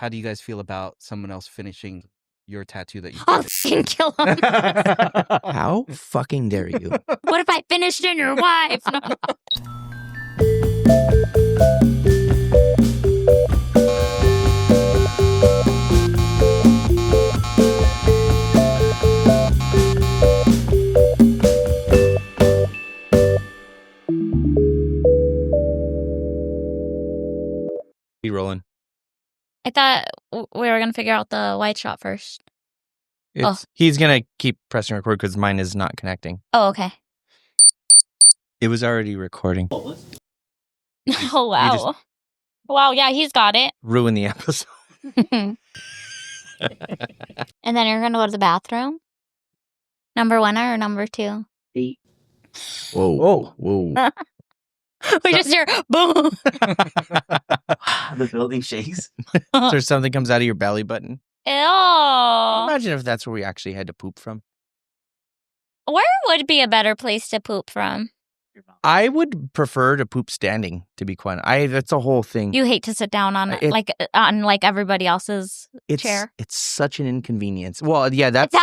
how do you guys feel about someone else finishing your tattoo that you I'll fucking kill him. How fucking dare you? What if I finished in your wife? No. Be rolling. I thought we were going to figure out the white shot first. He's going to keep pressing record because mine is not connecting. Oh, okay. It was already recording. Oh, wow. Wow, yeah, he's got it. Ruin the episode. And then you're going to go to the bathroom? Number 1 or number 2? Whoa. Whoa. We just hear boom. The building shakes. So something comes out of your belly button. Ew. Imagine if that's where we actually had to poop from. Where would be a better place to poop from? I would prefer to poop standing, to be quite honest. That's a whole thing. You hate to sit down on like everybody else's chair. It's such an inconvenience. Well, yeah, that's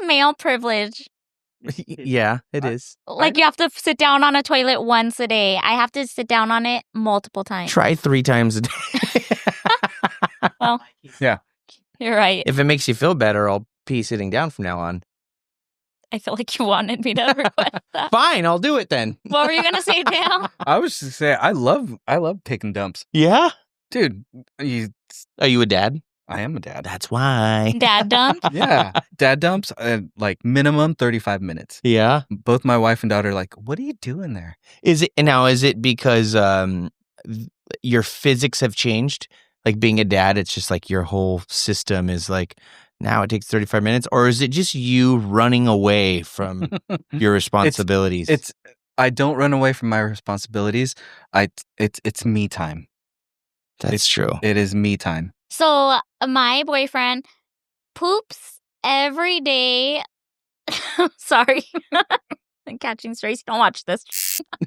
male privilege. Yeah, it is. Like you have to sit down on a toilet once a day. I have to sit down on it multiple times. Try 3 times a day. Well, yeah, you're right. If it makes you feel better, I'll pee sitting down from now on. I feel like you wanted me to request that. Fine, I'll do it then. What were you gonna say, Dale? I was just saying, I love taking dumps. Yeah, dude. Are you a dad? I am a dad. That's why. Dad dump? Yeah. Dad dumps, like minimum 35 minutes. Yeah. Both my wife and daughter are like, what are you doing there? Is it because your physics have changed? Like being a dad, it's just like your whole system is like, now it takes 35 minutes? Or is it just you running away from your responsibilities? I don't run away from my responsibilities. It's me time. That's true. It is me time. So my boyfriend poops every day. Sorry. I'm catching strays. Don't watch this.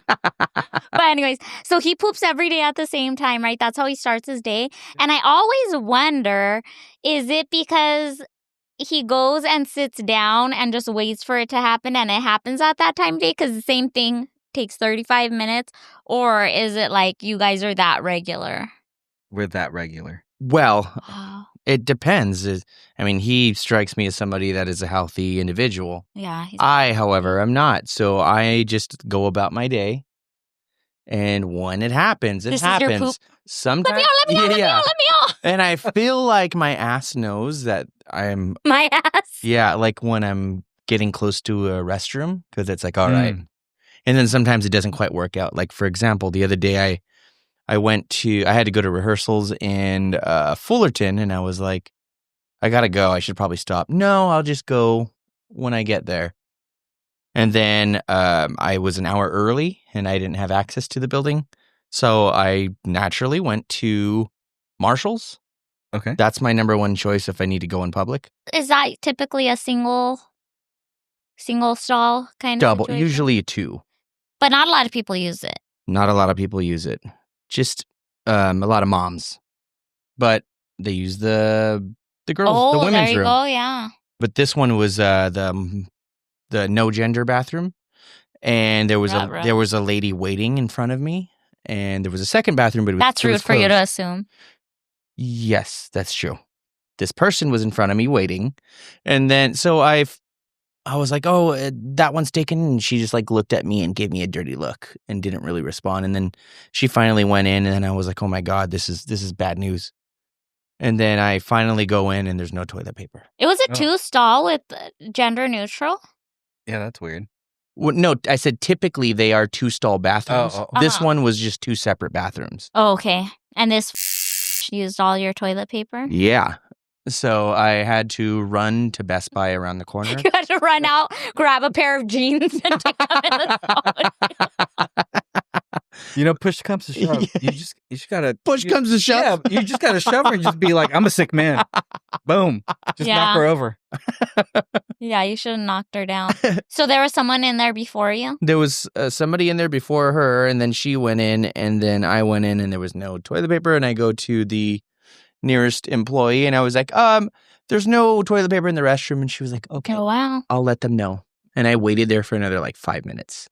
But anyways, so he poops every day at the same time, right? That's how he starts his day. And I always wonder, is it because he goes and sits down and just waits for it to happen and it happens at that time of day? Because the same thing takes 35 minutes. Or is it like you guys are that regular? We're that regular. Well, it depends. I mean, he strikes me as somebody that is a healthy individual. Yeah. I, however, am not. So I just go about my day. And when it happens, it happens. Is your poop? Sometimes, let me out. And I feel like my ass knows that I'm... My ass? Yeah, like when I'm getting close to a restroom, because it's like, all right. And then sometimes it doesn't quite work out. Like, for example, the other day I had to go to rehearsals in Fullerton, and I was like, I gotta go. I should probably stop. No, I'll just go when I get there. And then I was an hour early, and I didn't have access to the building. So I naturally went to Marshall's. Okay. That's my number one choice if I need to go in public. Is that typically a single stall kind of Double, situation? usually a 2. But not a lot of people use it. Not a lot of people use it. Just a lot of moms. But they use the girls, the women's there you room. go, yeah. But this one was the no gender bathroom, and there was a lady waiting in front of me, and there was a second bathroom, but that's rude for you to assume. Yes, that's true. This person was in front of me waiting, and then so I was like, oh, that one's taken. And she just like looked at me and gave me a dirty look and didn't really respond. And then she finally went in, and then I was like, oh my God, this is bad news. And then I finally go in, and there's no toilet paper. It was a 2-stall with gender neutral? Yeah, that's weird. Well, no, I said typically they are 2-stall bathrooms. This one was just 2 separate bathrooms. Oh, okay. And this used all your toilet paper? Yeah. So I had to run to Best Buy around the corner. You had to run out, grab a pair of jeans, and take them in the stall. You know, push comes to shove. You just gotta push comes to shove. Yeah, you just gotta shove her and just be like, I'm a sick man. Boom. Just knock her over. Yeah, you should have knocked her down. So there was someone in there before you? There was somebody in there before her, and then she went in, and then I went in, and there was no toilet paper, and I go to the nearest employee, and I was like, there's no toilet paper in the restroom, and she was like, okay, Oh, wow. I'll let them know. And I waited there for another like 5 minutes.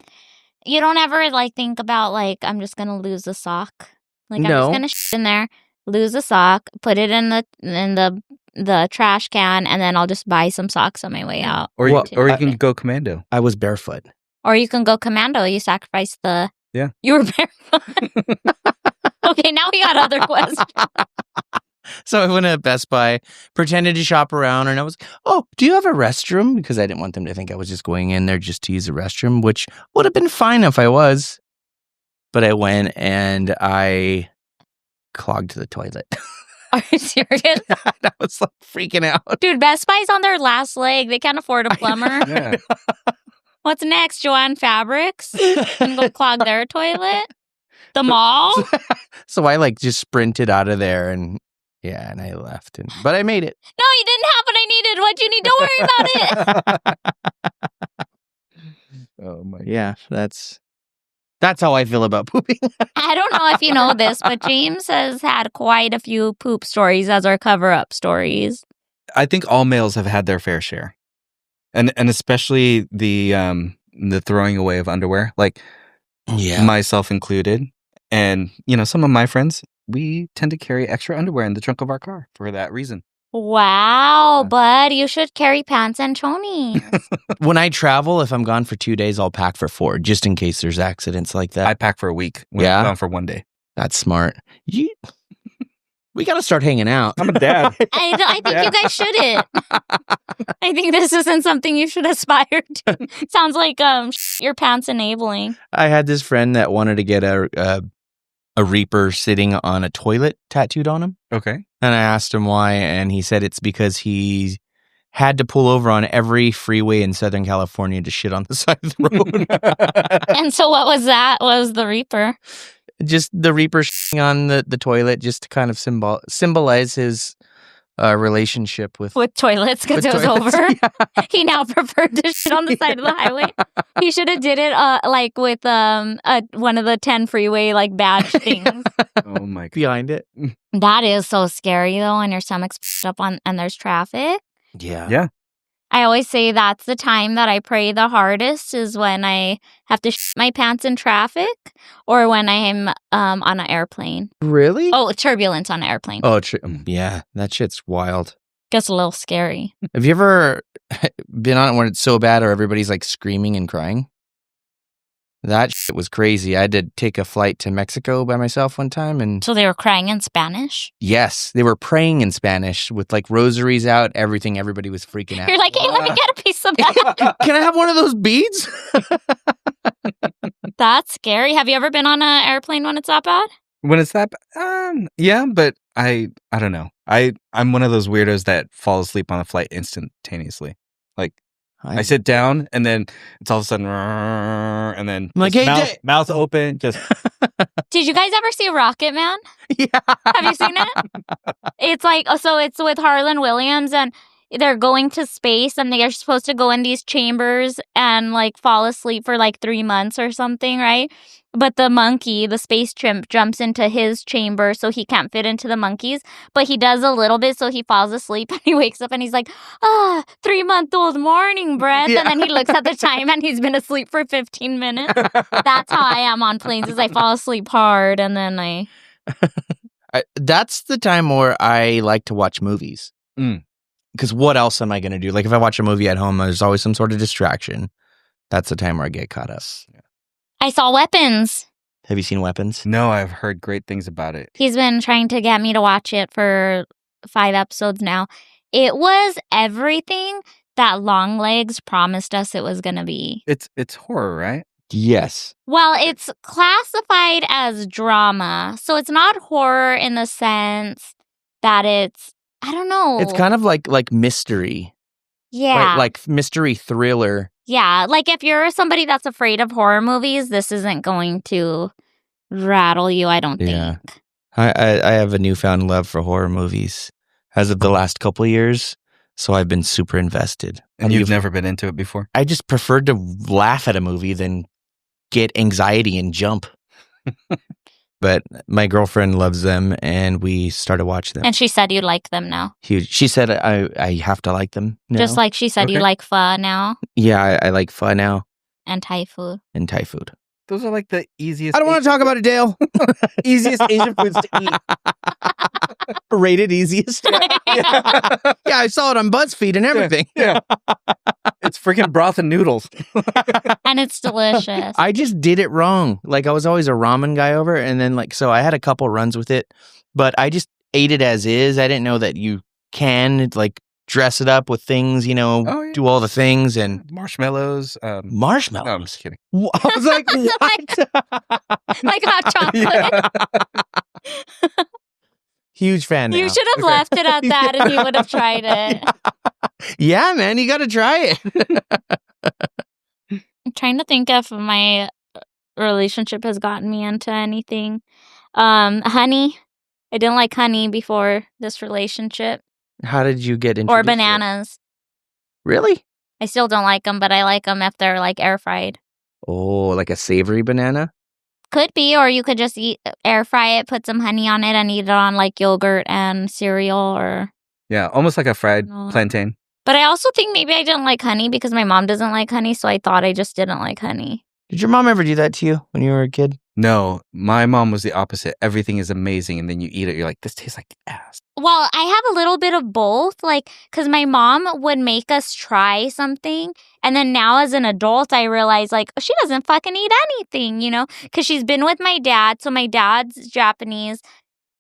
You don't ever like think about like, I'm just going to lose a sock. Like, I'm No. just going to shit in there, lose a sock, put it in the trash can, and then I'll just buy some socks on my way out. Or Well, you can go commando. I was barefoot. Or you can go commando. You sacrifice the... Yeah. You were barefoot. Okay, now we got other questions. So I went to Best Buy, pretended to shop around, and I was, oh, do you have a restroom? Because I didn't want them to think I was just going in there just to use the restroom, which would have been fine if I was. But I went and I clogged the toilet. Are you serious? I was like freaking out. Dude, Best Buy's on their last leg. They can't afford a plumber. Yeah. What's next? Joanne Fabrics? And go clog their toilet? The mall? So I like just sprinted out of there and I left. But I made it. No, you didn't have what I needed. What you need? Don't worry about it. Oh my. Yeah, that's how I feel about pooping. I don't know if you know this, but James has had quite a few poop stories as our cover-up stories. I think all males have had their fair share, and especially the throwing away of underwear, like myself included, and some of my friends. We tend to carry extra underwear in the trunk of our car for that reason. Wow, bud, you should carry pants and chonies. When I travel, if I'm gone for 2 days, I'll pack for 4, just in case there's accidents like that. I pack for a week. When I'm gone for 1 day. That's smart. We got to start hanging out. I'm a dad. I think you guys shouldn't. I think this isn't something you should aspire to. Sounds like your pants enabling. I had this friend that wanted to get a reaper sitting on a toilet tattooed on him. Okay. And I asked him why, and he said it's because he had to pull over on every freeway in Southern California to shit on the side of the road. And so what was that? What was the Reaper? Just the Reaper shitting on the toilet, just to kind of symbolize his relationship with toilets, because it was toilets. over. Yeah. He now preferred to shit on the side of the highway. He should have did it like with one of the 10 freeway like badge things. Oh my God. Behind it. That is so scary though, when your stomach's up on and there's traffic. Yeah. Yeah. I always say that's the time that I pray the hardest is when I have to shit my pants in traffic or when I'm on an airplane. Really? Oh, turbulence on an airplane. Oh, yeah. That shit's wild. Gets a little scary. Have you ever been on it when it's so bad or everybody's like screaming and crying? That shit was crazy. I had to take a flight to Mexico by myself one time, and So they were crying in Spanish? yes, they were praying in Spanish with like rosaries out, everything. Everybody was freaking out. You're like, hey, let me get a piece of that. Can I have one of those beads? That's scary. Have you ever been on an airplane when it's that bad? When it's that, yeah, but I don't know. I'm one of those weirdos that fall asleep on a flight instantaneously. Like I sit down and then it's all of a sudden, and then I'm like, just hey, mouth open, just. Did you guys ever see Rocket Man? Yeah. Have you seen it? It's like, so it's with Harlan Williams and they're going to space and they are supposed to go in these chambers and like fall asleep for like 3 months or something, right? But the monkey, the space chimp, jumps into his chamber so he can't fit into the monkeys. But he does a little bit, so he falls asleep and he wakes up and he's like, 3-month-old morning breath. Yeah. And then he looks at the time and he's been asleep for 15 minutes. That's how I am on planes, is I fall asleep hard and then That's the time where I like to watch movies. Because what else am I going to do? Like if I watch a movie at home, there's always some sort of distraction. That's the time where I get caught up. I saw Weapons. Have you seen Weapons? No, I've heard great things about it. He's been trying to get me to watch it for 5 episodes now. It was everything that Longlegs promised us it was going to be. It's horror, right? Yes. Well, it's classified as drama. So it's not horror in the sense that it's, I don't know. It's kind of like mystery. Yeah. Like mystery thriller. Yeah. Like if you're somebody that's afraid of horror movies, this isn't going to rattle you, I don't think. Yeah. I have a newfound love for horror movies as of the last couple of years. So I've been super invested. And you've never been into it before? I just preferred to laugh at a movie than get anxiety and jump. But my girlfriend loves them, and we started watching them. And she said you like them now. Huge. She said I have to like them now. Just like she said you like pho now. Yeah, I like pho now. And Thai food. And Thai food. Those are like the easiest. I don't want to talk about it, Dale. Easiest Asian foods to eat. Rated easiest. Yeah, I saw it on BuzzFeed and everything. Yeah. It's freaking broth and noodles. And it's delicious. I just did it wrong. Like, I was always a ramen guy over, and then so I had a couple runs with it, but I just ate it as is. I didn't know that you can dress it up with things, do all the things and marshmallows. Marshmallows? No, I'm just kidding. I was like, what? Like hot chocolate. Huge fan now. You should have left it at that and you would have tried it. Yeah, man, you got to try it. I'm trying to think if my relationship has gotten me into anything. Honey. I didn't like honey before this relationship. How did you get into Or bananas. Really? I still don't like them, but I like them if they're air fried. Oh, like a savory banana? Could be, or you could just air fry it, put some honey on it, and eat it on yogurt and cereal, or yeah, almost like a fried plantain. But I also think maybe I didn't like honey because my mom doesn't like honey, so I thought I just didn't like honey. Did your mom ever do that to you when you were a kid? No, my mom was the opposite. Everything is amazing, and then you eat it, you're like, this tastes like ass. Well, I have a little bit of both, because my mom would make us try something, and then now as an adult, I realize, she doesn't fucking eat anything, because she's been with my dad, so my dad's Japanese,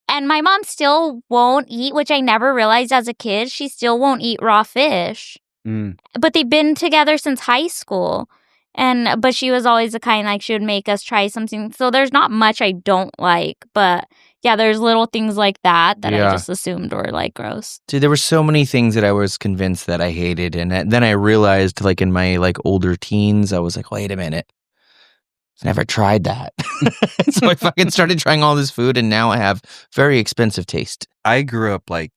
and my mom still won't eat, which I never realized as a kid, she still won't eat raw fish. But they've been together since high school. But she was always the kind, she would make us try something. So there's not much I don't like. But yeah, there's little things like that I just assumed were gross. Dude, there were so many things that I was convinced that I hated. And then I realized in my older teens, I was like, wait a minute. I never tried that. So I fucking started trying all this food, and now I have very expensive taste. I grew up I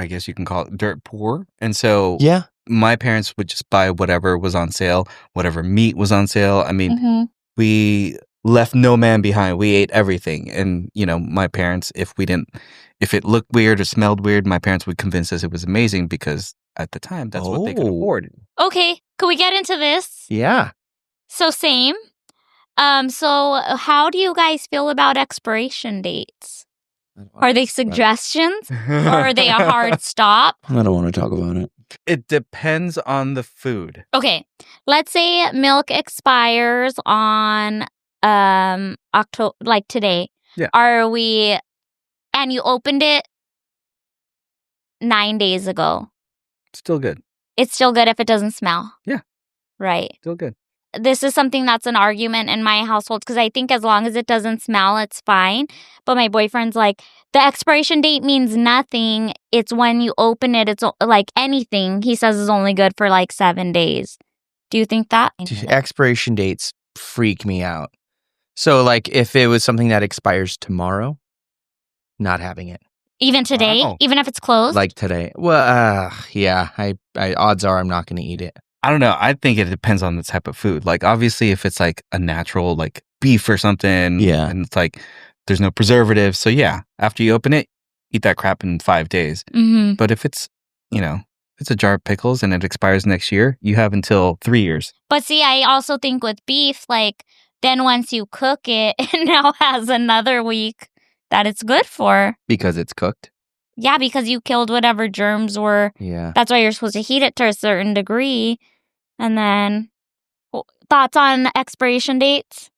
guess you can call it dirt poor. And so yeah. My parents would just buy whatever was on sale, whatever meat was on sale. I mean, we left no man behind. We ate everything. And, my parents, if it looked weird or smelled weird, my parents would convince us it was amazing because at the time, that's what they could afford. Okay. Could we get into this? Yeah. So same. So how do you guys feel about expiration dates? Are they suggestions or are they a hard stop? I don't want to talk about it. It depends on the food. Okay. Let's say milk expires on October, today. Yeah. And you opened it 9 days ago. Still good. It's still good if it doesn't smell. Yeah. Right. Still good. This is something that's an argument in my household because I think as long as it doesn't smell, it's fine. But my boyfriend's like, the expiration date means nothing. It's when you open it. It's anything he says is only good for 7 days. Do you think that? Expiration dates freak me out. So if it was something that expires tomorrow, not having it. Even today? Wow. Even if it's closed? Today. Well, yeah. I odds are I'm not going to eat it. I don't know. I think it depends on the type of food. Obviously, if it's a natural, beef or something, yeah, and it's there's no preservatives. So yeah, after you open it, eat that crap in 5 days. Mm-hmm. But if it's, it's a jar of pickles and it expires next year, you have until 3 years. But see, I also think with beef, then once you cook it, it now has another week that it's good for. Because it's cooked? Yeah, because you killed whatever germs were. Yeah. That's why you're supposed to heat it to a certain degree. And then, thoughts on expiration dates?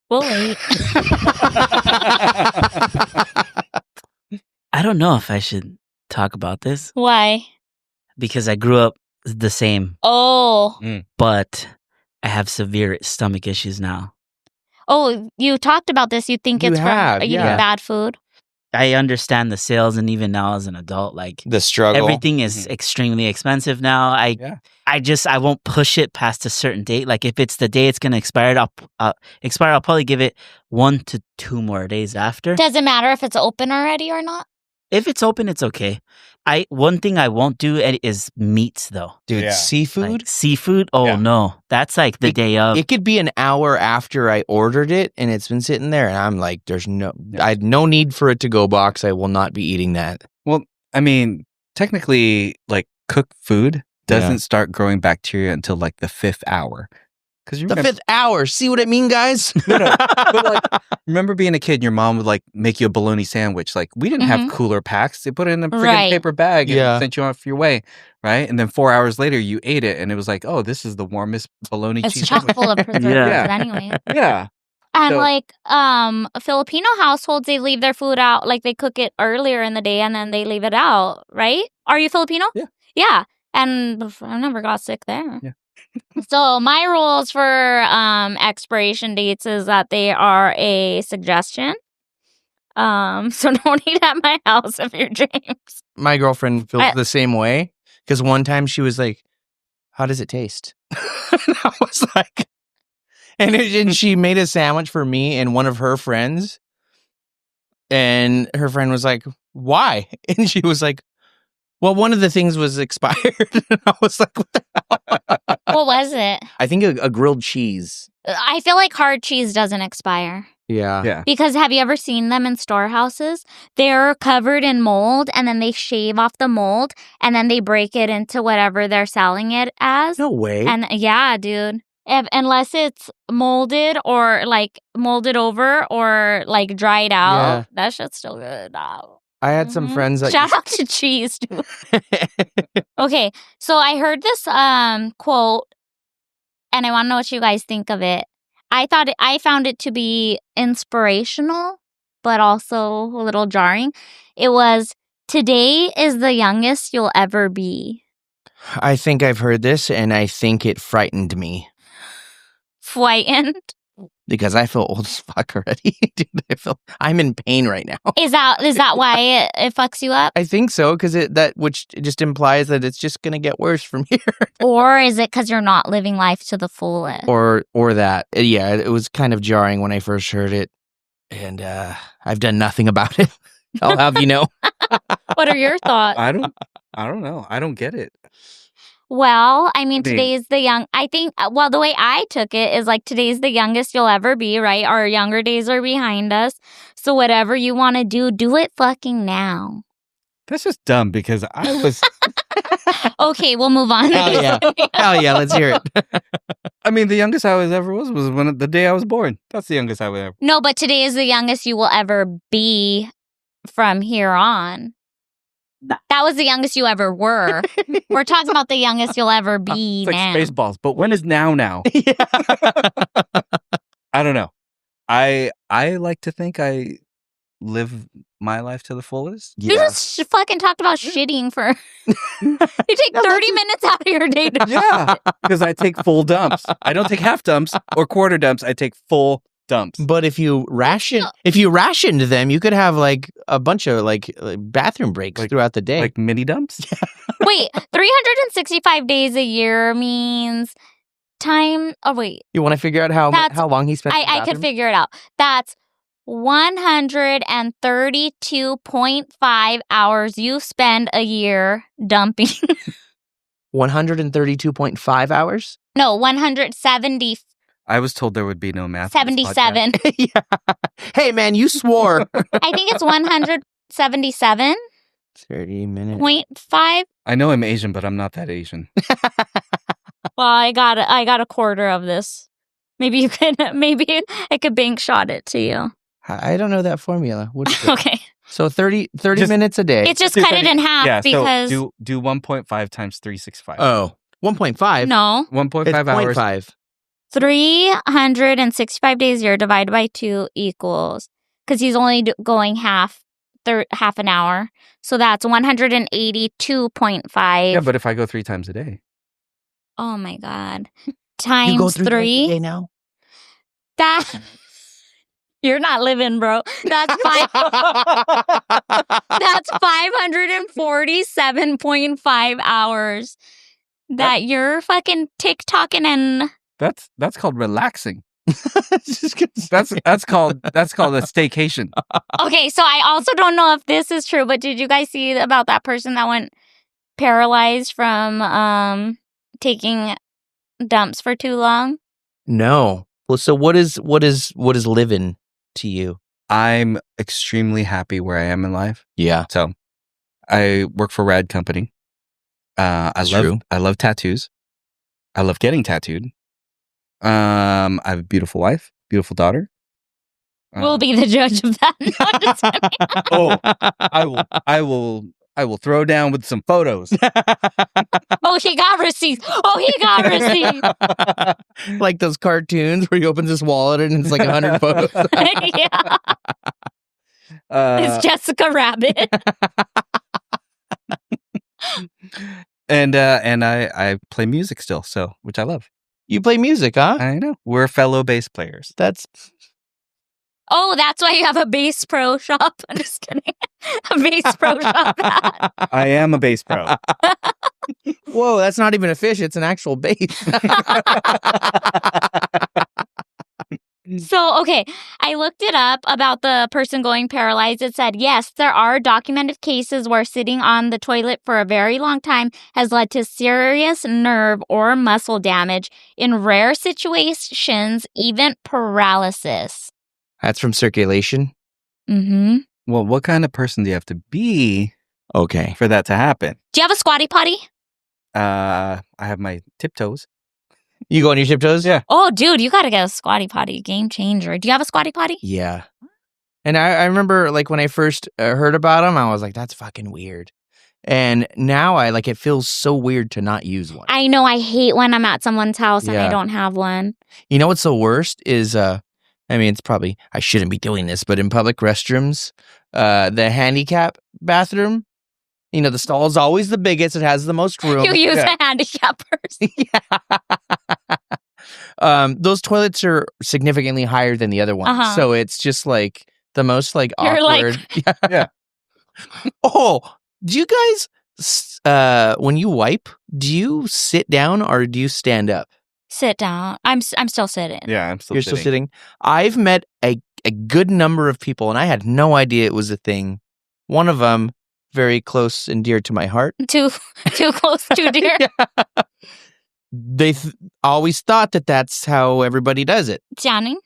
We'll wait. I don't know if I should talk about this. Why? Because I grew up the same. Oh. But I have severe stomach issues now. Oh, you talked about this. You think it's from eating bad food? I understand the sales, and even now as an adult, the struggle. Everything is extremely expensive now. I won't push it past a certain date. If it's the day it's gonna expire, I'll probably give it 1 to 2 more days after. Does it matter if it's open already or not? If it's open, it's okay. One thing I won't do is meats though. Dude, seafood? Like, seafood? Oh no. That's like the day of. It could be an hour after I ordered it and it's been sitting there and I'm like, I had no need for it to go box. I will not be eating that. Well, I mean, technically, like cooked food doesn't start growing bacteria until like the 5th hour. The 5th hour. See what I mean, guys? No. But like, remember being a kid and your mom would like make you a bologna sandwich. Like we didn't have cooler packs. They put it in a freaking paper bag and sent you off your way. Right. And then 4 hours later you ate it and it was like, oh, this is the warmest bologna cheese. It's chock full of preservatives anyway. Yeah. And like Filipino households, they leave their food out. Like they cook it earlier in the day and then they leave it out. Right? Are you Filipino? Yeah. Yeah. And I never got sick there. Yeah. So my rules for expiration dates is that they are a suggestion. So don't eat at my house if you're James. My girlfriend feels the same way because one time she was like, "How does it taste?" And I was like, and she made a sandwich for me and one of her friends, and her friend was like, "Why?" And she was like, "Well, one of the things was expired." And I was like, "What the hell?" What was it? I think a grilled cheese. I feel like hard cheese doesn't expire. Yeah. Because have you ever seen them in storehouses? They're covered in mold and then they shave off the mold and then they break it into whatever they're selling it as. No way. And yeah, dude. Unless it's molded or like molded over or like dried out, that shit's still good. I had some friends that shout out to cheese, dude. Okay, so I heard this quote, and I want to know what you guys think of it. I found it to be inspirational, but also a little jarring. It was, "Today is the youngest you'll ever be." I think I've heard this, and I think it frightened me. Frightened? Because I feel old as fuck already. Dude, I'm in pain right now. Is that why it fucks you up? I think so, because which just implies that it's just gonna get worse from here. Or is it because you're not living life to the fullest? Or that. Yeah, it was kind of jarring when I first heard it, and I've done nothing about it. I'll have you know. What are your thoughts? I don't know. I don't get it. Well, I mean, today's the the way I took it is like today's the youngest you'll ever be, right? Our younger days are behind us. So whatever you want to do it fucking now. That's just dumb because I was... Okay, we'll move on. Hell yeah. Hell yeah, let's hear it. I mean, the youngest I ever was when the day I was born. That's the youngest I was ever. No, but today is the youngest you will ever be from here on. That was the youngest you ever were. We're talking about the youngest you'll ever be it's now. Like Spaceballs, but when is now? Yeah. I don't know. I like to think I live my life to the fullest. You just fucking talked about shitting for... You take 30 minutes out of your day to... Yeah, because I take full dumps. I don't take half dumps or quarter dumps. I take full dumps. But if you rationed them, you could have like a bunch of like bathroom breaks throughout the day. Like mini dumps? Wait, 365 days a year means time... Oh, wait. You want to figure out how long he spent in the I could figure it out. That's 132.5 hours you spend a year dumping. 132.5 hours? No, 170. I was told there would be no math. 77. Yeah. Hey, man, you swore. I think it's 177. 30 minutes. 0.5. I know I'm Asian, but I'm not that Asian. Well, I got a quarter of this. Maybe I could bank shot it to you. I don't know that formula. What is it? Okay. So 30 minutes a day. It's just cut it in half because... So do 1.5 times 365. Oh, 1.5? No. 1.5 hours. 0.5. 365 days a year divided by 2 equals... Because he's only going half an hour. So that's 182.5. Yeah, but if I go 3 times a day. Oh my God. Times you go 3 3. times a day now? That... You're not living, bro. That's 547.5 hours that you're fucking TikToking and... That's called relaxing. That's called a staycation. Okay, so I also don't know if this is true, but did you guys see about that person that went paralyzed from taking dumps for too long? No. Well, so what is living to you? I'm extremely happy where I am in life. Yeah. So I work for a rad company. I love tattoos. I love getting tattooed. I have a beautiful wife, beautiful daughter. We'll be the judge of that. No, I'm just kidding. I will throw down with some photos. Oh, he got receipts. Like those cartoons where he opens his wallet and it's like 100 photos. Yeah. It's Jessica Rabbit. And I play music still, so which I love. You play music, huh? I know. We're fellow bass players. Oh, that's why you have a bass pro shop. I'm just kidding. A bass pro shop. I am a bass pro. Whoa, that's not even a fish. It's an actual bass. So, okay, I looked it up about the person going paralyzed. It said, yes, there are documented cases where sitting on the toilet for a very long time has led to serious nerve or muscle damage. In rare situations, even paralysis. That's from circulation? Mm-hmm. Well, what kind of person do you have to be for that to happen? Do you have a squatty potty? I have my tiptoes. You go on your tiptoes? Yeah. Oh, dude, you got to get a squatty potty. Game changer. Do you have a squatty potty? Yeah. And I remember, like, when I first heard about them, I was like, that's fucking weird. And now it feels so weird to not use one. I know. I hate when I'm at someone's house and I don't have one. You know what's the worst is, it's probably, I shouldn't be doing this, but in public restrooms, the handicap bathroom, the stall is always the biggest. It has the most room. You use a handicap person. Yeah. Those toilets are significantly higher than the other ones. Uh-huh. So it's just like the most like You're awkward. Yeah. Oh, do you guys, when you wipe, do you sit down or do you stand up? Sit down. I'm still sitting. Yeah, I'm still You're still sitting? I've met a good number of people and I had no idea it was a thing. One of them, very close and dear to my heart. Too close, too dear. Yeah. They always thought that that's how everybody does it.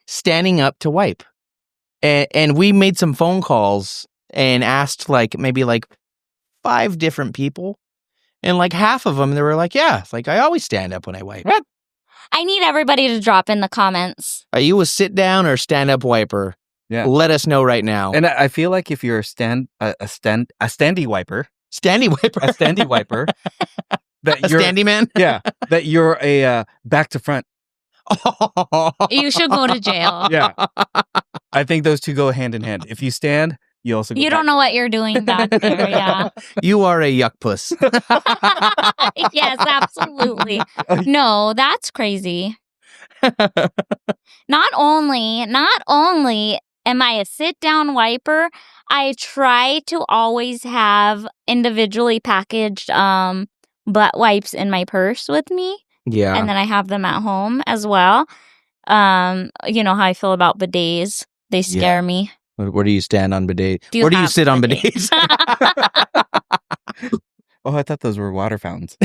Standing up to wipe. And we made some phone calls and asked maybe 5 different people. And half of them, they were like, yeah, I always stand up when I wipe. What? I need everybody to drop in the comments. Are you a sit down or stand up wiper? Yeah. Let us know right now. And I feel like if you're a standy wiper, a standy wiper, that a standy man, yeah, that you're a back to front. You should go to jail. Yeah, I think those two go hand in hand. If you stand, you also. You don't know what you're doing back there. Yeah, you are a yuck puss. Yes, absolutely. No, that's crazy. Not only am I a sit-down wiper, I try to always have individually packaged butt wipes in my purse with me. Yeah. And then I have them at home as well. You know how I feel about bidets. They scare me. Where do you stand on bidets? Where do you sit on bidets? Oh, I thought those were water fountains.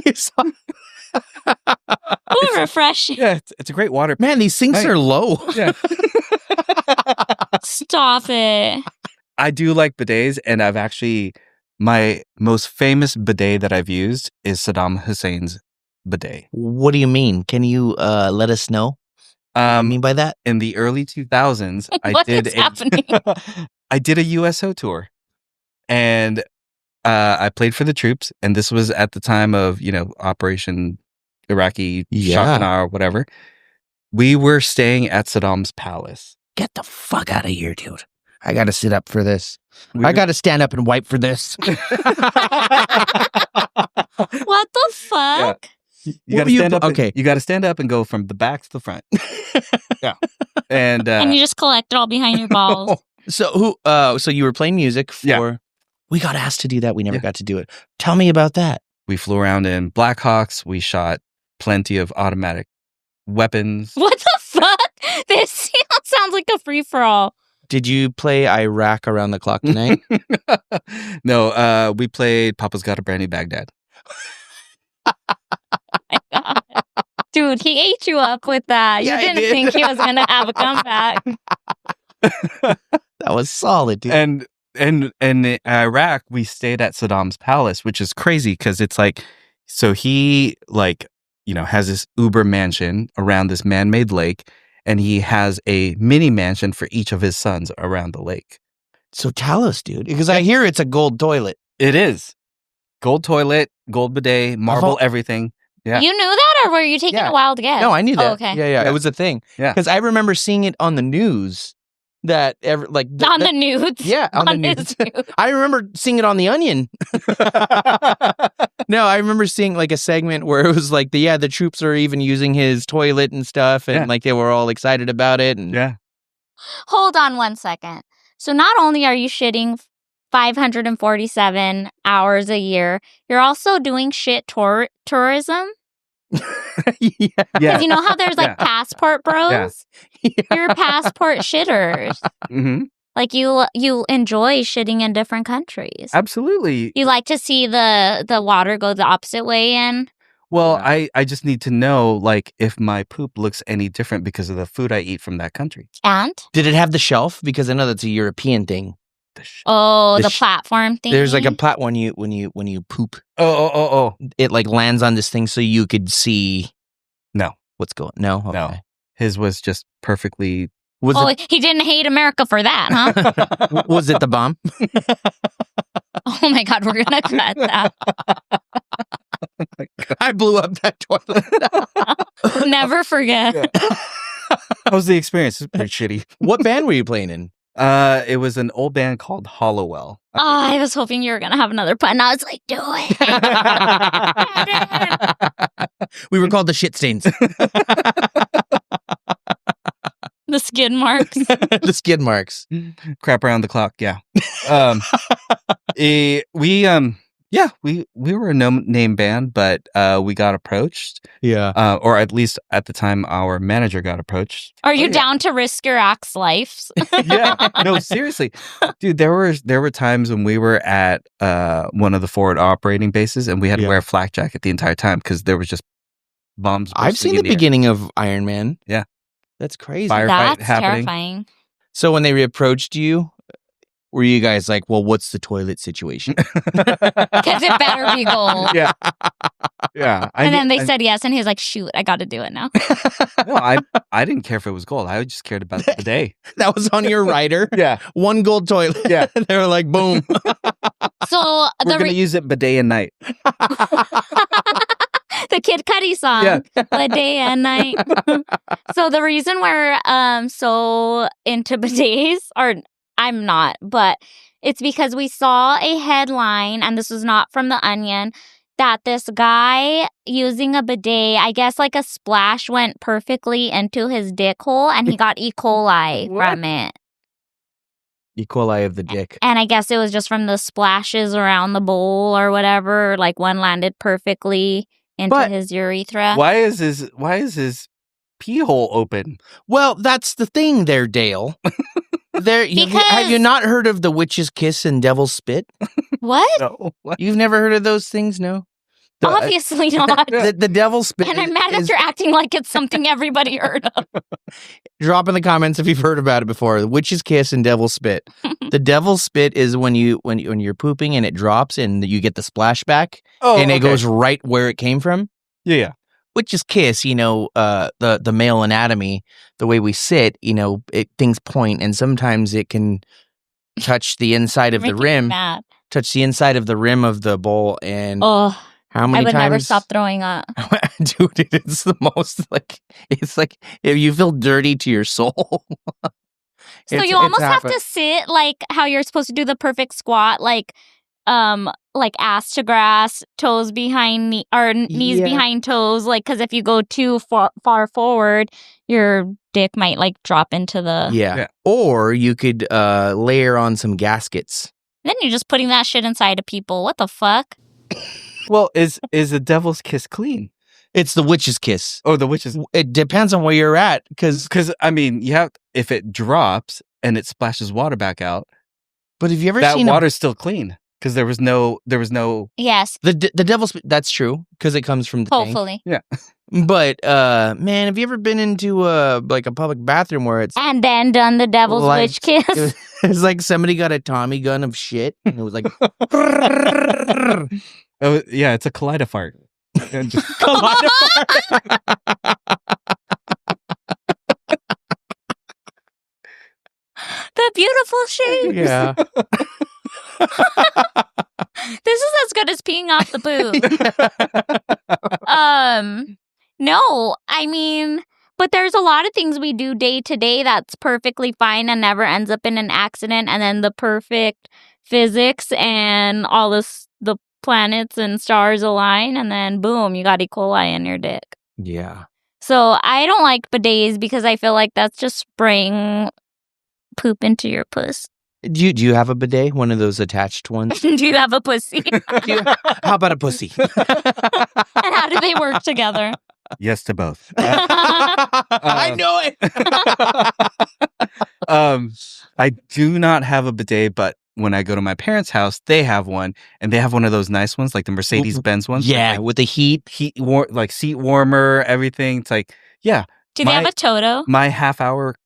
You saw... Ooh, refreshing. Yeah, it's a great water. Man, these sinks are low. Yeah. Stop it. I do like bidets, and I've actually, my most famous bidet that I've used is Saddam Hussein's bidet. What do you mean? Can you let us know? What do you mean by that? In the early 2000s, happening? I did a USO tour, and I played for the troops, and this was at the time of, Operation Iraqi Shock and Awe or whatever. We were staying at Saddam's palace. Get the fuck out of here, dude. I got to sit up for this. I got to stand up and wipe for this. What the fuck? Yeah. You got to stand up. Okay. You got to stand up and go from the back to the front. Yeah. And you just collect it all behind your balls. So you were playing music for... Yeah. We got asked to do that. We never got to do it. Tell me about that. We flew around in Blackhawks. We shot plenty of automatic weapons. What the fuck? This sounds like a free-for-all. Did you play Iraq around the clock tonight? No, we played Papa's Got a Brand New Baghdad. Oh my God. Dude, he ate you up with that. Yeah, you I didn't did. think he was going to have a comeback. That was solid, dude. And in Iraq, we stayed at Saddam's palace, which is crazy because it's like, so he has this uber mansion around this man-made lake, and he has a mini mansion for each of his sons around the lake. So tell us, dude, because I hear it's a gold toilet. It is. Gold toilet, gold bidet, marble, everything. Yeah. You knew that, or were you taking a wild guess? No, I knew that. Oh, okay. Yeah, it was a thing. Yeah. Because I remember seeing it on the news. On the nudes. Yeah, on the his news. I remember seeing it on The Onion. No, I remember seeing like a segment where it was like the troops are even using his toilet and stuff, and like they were all excited about it. And Yeah. Hold on 1 second. So not only are you shitting 547 hours a year, you're also doing shit tourism? yeah. Because you know how there's like passport bros? Yeah. You're passport shitters. Mm-hmm. Like you enjoy shitting in different countries. Absolutely. You like to see the water go the opposite way in. Well, I just need to know, like, if my poop looks any different because of the food I eat from that country. And? Did it have the shelf? Because I know that's a European thing. The platform thing. There's like a plat when you poop. Oh. It like lands on this thing so you could see. No. What's going? No. Okay. No. His was just perfectly. He didn't hate America for that, huh? Was it the bomb? Oh my God, we're gonna cut that. I blew up that toilet. Never forget. Yeah. How was the experience? It's pretty shitty. What band were you playing in? It was an old band called Hollowell. Oh, I was hoping you were gonna have another pun. I was like, do it. We were called the Shit Stains. The skid marks. The skid marks. Crap around the clock. Yeah. We were a no-name band, but we got approached. Yeah. Or at least at the time, our manager got approached. Are you down to risk your axe lives? Yeah. No, seriously, dude. There were times when we were at one of the forward operating bases, and we had to wear a flak jacket the entire time because there was just bombs. I've seen the beginning of Iron Man. Yeah. That's crazy. That's terrifying. So when they reapproached you, were you guys like, well, what's the toilet situation? Because it better be gold. Yeah. Yeah. And then they said yes, and he was like, shoot, I got to do it now. No, I didn't care if it was gold. I just cared about the day. That was on your rider? Yeah. One gold toilet. Yeah. They were like, boom. So we're going to use it bidet and night. The Kid Cudi song, bidet and night. So the reason we're so into bidets, or I'm not, but it's because we saw a headline, and this was not from The Onion, that this guy using a bidet, I guess like a splash went perfectly into his dick hole, and he got E. coli from it. E. coli of the dick. And I guess it was just from the splashes around the bowl or whatever, like one landed perfectly into his urethra. Why is his pee hole open? Well, that's the thing there, Dale. Have you not heard of the witch's kiss and devil's spit? What? No. What? You've never heard of those things, no? Obviously not. The devil's spit. And I'm mad that you're acting like it's something everybody heard of. Drop in the comments if you've heard about it before. The witch's kiss and devil's spit. The devil's spit is when you're pooping and it drops and you get the splashback, and it goes right where it came from. Yeah. Witch's kiss, the male anatomy, the way we sit, things point, and sometimes it can touch the inside of the rim. Touch the inside of the rim of the bowl, and how many times? I would never stop throwing up. Dude, it's the most it's like if you feel dirty to your soul. So you almost have to sit like how you're supposed to do the perfect squat, like ass to grass, toes behind knees behind toes, like, because if you go too far forward, your dick might like drop into the Or you could layer on some gaskets. Then you're just putting that shit inside of people. What the fuck? Well, is a devil's kiss clean? It's the witch's kiss. Oh, the witch's. It depends on where you're at, because I mean, if it drops and it splashes water back out. But have you ever that seen water's still clean because there was no. Yes. the devil's? That's true, because it comes from the tank. Hopefully. Yeah. But man, have you ever been into a public bathroom where it's And then done the devil's witch kiss? It's like somebody got a Tommy gun of shit, and it was like. Oh yeah, it's a kaleidofart. The beautiful shape. Yeah. This is as good as peeing off the poop. No, I mean, but there's a lot of things we do day to day that's perfectly fine and never ends up in an accident, and then the perfect physics and all the planets and stars align, and then boom, you got E. coli in your dick. Yeah. So I don't like bidets because I feel like that's just spraying poop into your puss. Do you have a bidet? One of those attached ones? Do you have a pussy? How about a pussy? And how do they work together? Yes to both. I know it. I do not have a bidet, but when I go to my parents' house, they have one, and they have one of those nice ones, like the Mercedes-Benz ones. Yeah, with the heat, like seat warmer, everything. It's like, yeah. Do they have a Toto? My half-hour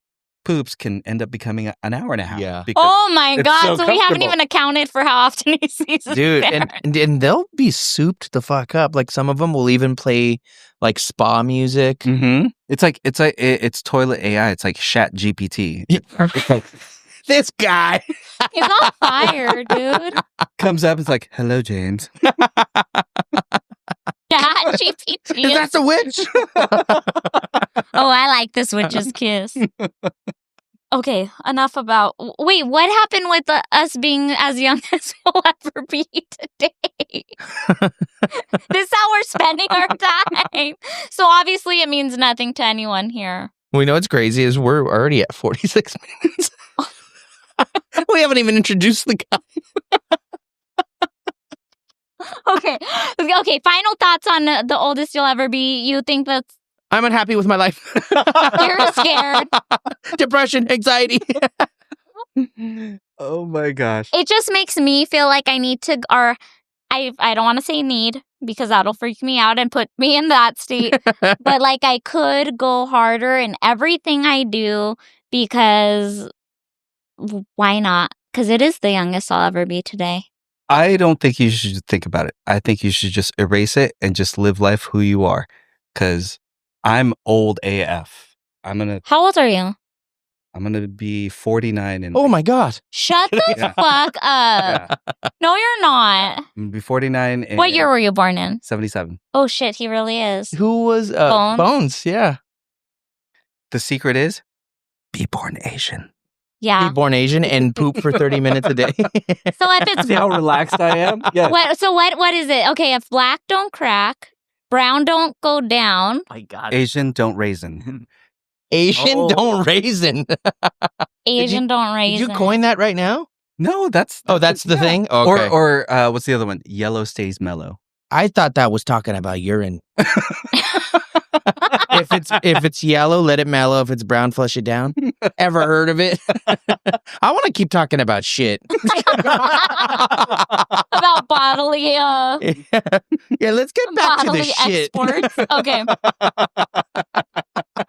poops can end up becoming an hour and a half. Yeah. Oh my God! So we haven't even accounted for how often he sees his dude, parents. and they'll be souped the fuck up. Like some of them will even play like spa music. Mm-hmm. It's toilet AI. It's like Chat GPT. This guy, he's on fire, dude. Comes up, it's like, "Hello, James." Chat GPT. is that the witch? Oh, I like this witch's kiss. Okay, enough about. Wait, what happened with us being as young as we'll ever be today? This is how we're spending our time. So obviously, it means nothing to anyone here. We know what's crazy is we're already at 46 minutes. We haven't even introduced the guy. Okay. Final thoughts on the oldest you'll ever be. You think that's I'm unhappy with my life. you're scared. Depression, anxiety. Oh my gosh. It just makes me feel like I need to, or I don't want to say need because that'll freak me out and put me in that state. But like I could go harder in everything I do because why not? Because it is the youngest I'll ever be today. I don't think you should think about it. I think you should just erase it and just live life who you are. Because I'm old AF. How old are you? I'm gonna be 49 and Oh my God. Shut the fuck up. Yeah. No, you're not. I'm gonna be 49 and What year were you born in? 77. Oh shit, he really is. Who was Bones? Bones? Yeah. The secret is be born Asian. Yeah. Be born Asian and poop for 30 minutes a day. So if it's See how relaxed I am? Yeah. what is it? Okay, if black don't crack, brown don't go down. Oh my God. Asian don't raisin. Asian don't raisin. Asian don't raise. Did you coin that right now? No, that's that's the thing? Okay. Or what's the other one? Yellow stays mellow. I thought that was talking about urine. If it's yellow, let it mellow. If it's brown, flush it down. Ever heard of it? I want to keep talking about shit. About bodily Yeah, let's get back to the bodily shit. exports. Okay.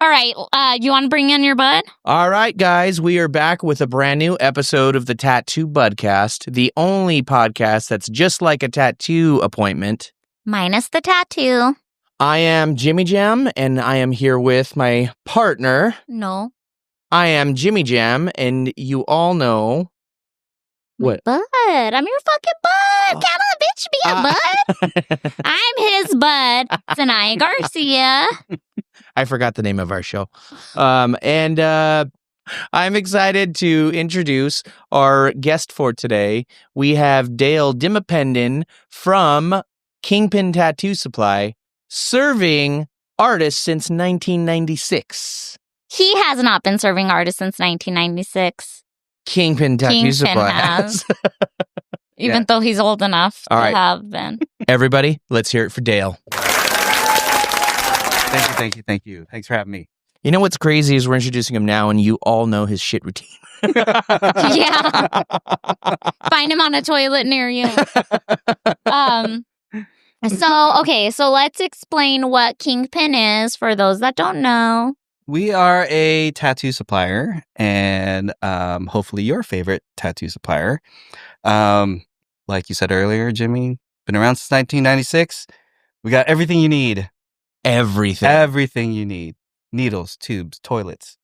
All right. You want to bring in your bud? All right, guys, we are back with a brand new episode of the Tattoo Budcast, the only podcast that's just like a tattoo appointment. Minus the tattoo. I am Jimmy Jam, and I am here with my partner. No. I am Jimmy Jam, and you all know what? Bud. I'm your fucking bud. Can a bitch be a bud? I'm his bud, Sanaya Garcia. I forgot the name of our show. And I'm excited to introduce our guest for today. We have Dale Dimapindan from Kingpin Tattoo Supply, serving artists since 1996. He has not been serving artists since 1996. Kingpin Tattoo Supply has. Even though he's old enough All to right. have been. Everybody, let's hear it for Dale. Thank you. Thanks for having me. You know what's crazy is we're introducing him now, and you all know his shit routine. Yeah. Find him on a toilet near you. So let's explain what Kingpin is for those that don't know. We are a tattoo supplier, and hopefully your favorite tattoo supplier. Like you said earlier, Jimmy, been around since 1996. We got everything you need. Everything you need. Needles, tubes, toilets.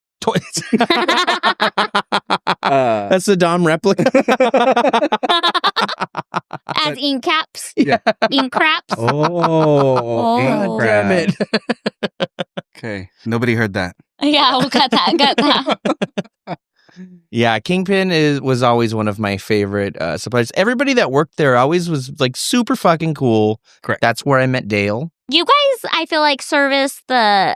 That's the Dom replica. As ink caps. Yeah. Ink craps. Oh. Damn it. Okay. Nobody heard that. Yeah, we'll cut that. Yeah, Kingpin was always one of my favorite suppliers. Everybody that worked there always was like super fucking cool. Correct. That's where I met Dale. You guys, I feel like, service the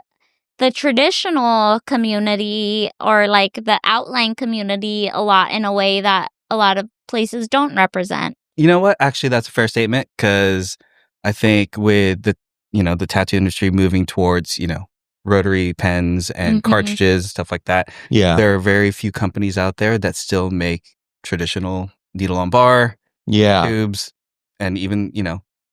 traditional community or like the outline community a lot in a way that a lot of places don't represent. You know what? Actually, that's a fair statement because I think with the tattoo industry moving towards, rotary pens and cartridges, stuff like that. Yeah. There are very few companies out there that still make traditional needle on bar, tubes, and even,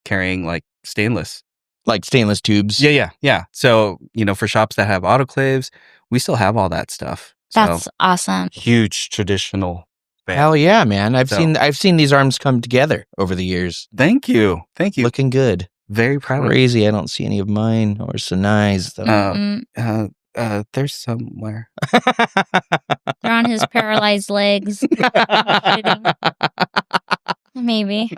carrying like stainless. Like stainless tubes. Yeah. So, for shops that have autoclaves, we still have all that stuff. That's awesome. Huge traditional fan. Hell yeah, man. I've seen these arms come together over the years. Thank you. Looking good. Very proud Crazy. I don't see any of mine or so nice though. There's somewhere. They're on his paralyzed legs. Maybe.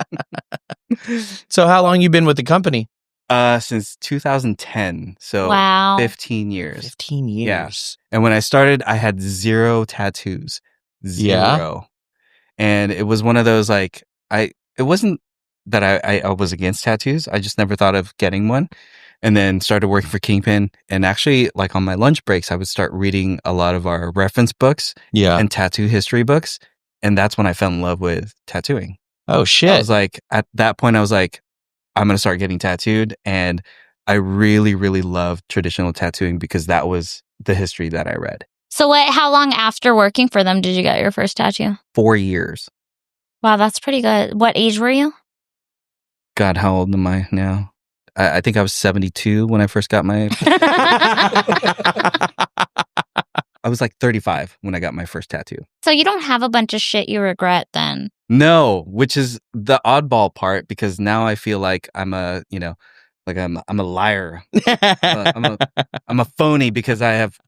So how long you been with the company? Since 2010. So wow. 15 years. 15 years. Yeah. And when I started, I had 0 tattoos. 0. Yeah. And it was one of those it wasn't that I was against tattoos. I just never thought of getting one. And then started working for Kingpin. And actually, like on my lunch breaks, I would start reading a lot of our reference books and tattoo history books. And that's when I fell in love with tattooing. Oh, shit. I was like, at that point, I was like, I'm going to start getting tattooed. And I really, really loved traditional tattooing because that was the history that I read. So how long after working for them did you get your first tattoo? 4 years. Wow, that's pretty good. What age were you? God, how old am I now? I think I was 72 when I first got my... I was like 35 when I got my first tattoo. So you don't have a bunch of shit you regret then? No, which is the oddball part because now I feel like I'm a liar. I'm a phony because I have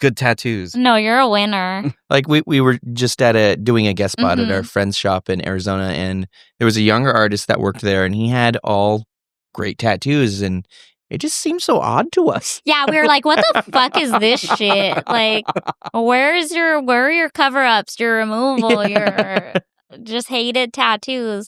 good tattoos. No, you're a winner. Like we were just doing a guest spot at our friend's shop in Arizona, and there was a younger artist that worked there, and he had all great tattoos, and it just seemed so odd to us. Yeah, we were like, what the fuck is this shit? Like, where are your cover-ups, your removal, your just hated tattoos?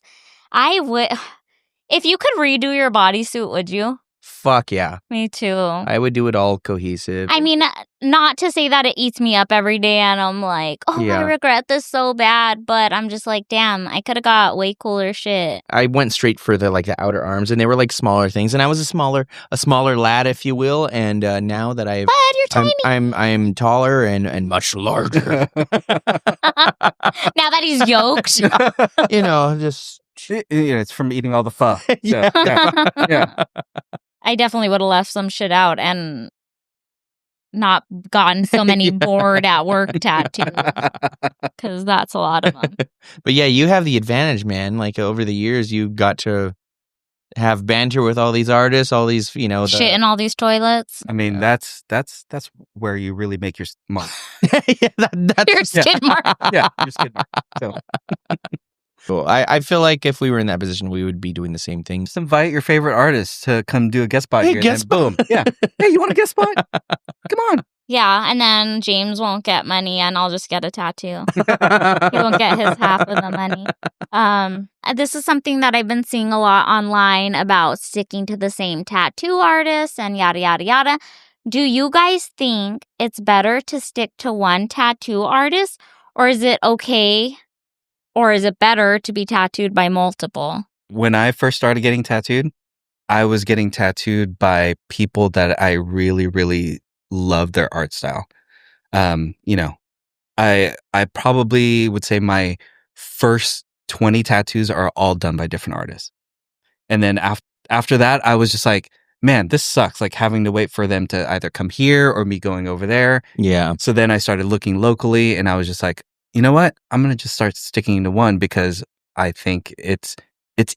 If you could redo your bodysuit, would you? Fuck yeah. Me too. I would do it all cohesive. I mean, not to say that it eats me up every day and I'm like, I regret this so bad, but I'm just like, damn, I could have got way cooler shit. I went straight for the outer arms, and they were like smaller things, and I was a smaller lad, if you will, and now that But you're tiny. I'm taller and much larger. Now that he's yoked. Just it's from eating all the pho. Yeah. Yeah. I definitely would have left some shit out and not gotten so many bored at work tattoos because that's a lot of them. But yeah, you have the advantage, man. Like over the years, you got to have banter with all these artists, all these, shit in all these toilets. I mean, that's where you really make your mark. That's your skid mark. Yeah, your skid mark. So. Cool. I feel like if we were in that position, we would be doing the same thing. Just invite your favorite artists to come do a guest spot here. Guest spot. Boom. Yeah. Hey, you want a guest spot? Come on. Yeah, and then James won't get money and I'll just get a tattoo. He won't get his half of the money. This is something that I've been seeing a lot online about sticking to the same tattoo artist and yada, yada, yada. Do you guys think it's better to stick to one tattoo artist, or is it okay, or is it better to be tattooed by multiple? When I first started getting tattooed, I was getting tattooed by people that I really, really love their art style. You know, I probably would say my first 20 tattoos are all done by different artists. And then after that, I was just like, man, this sucks. Like having to wait for them to either come here or me going over there. Yeah. So then I started looking locally, and I was just like, you know what? I'm going to just start sticking to one because I think it's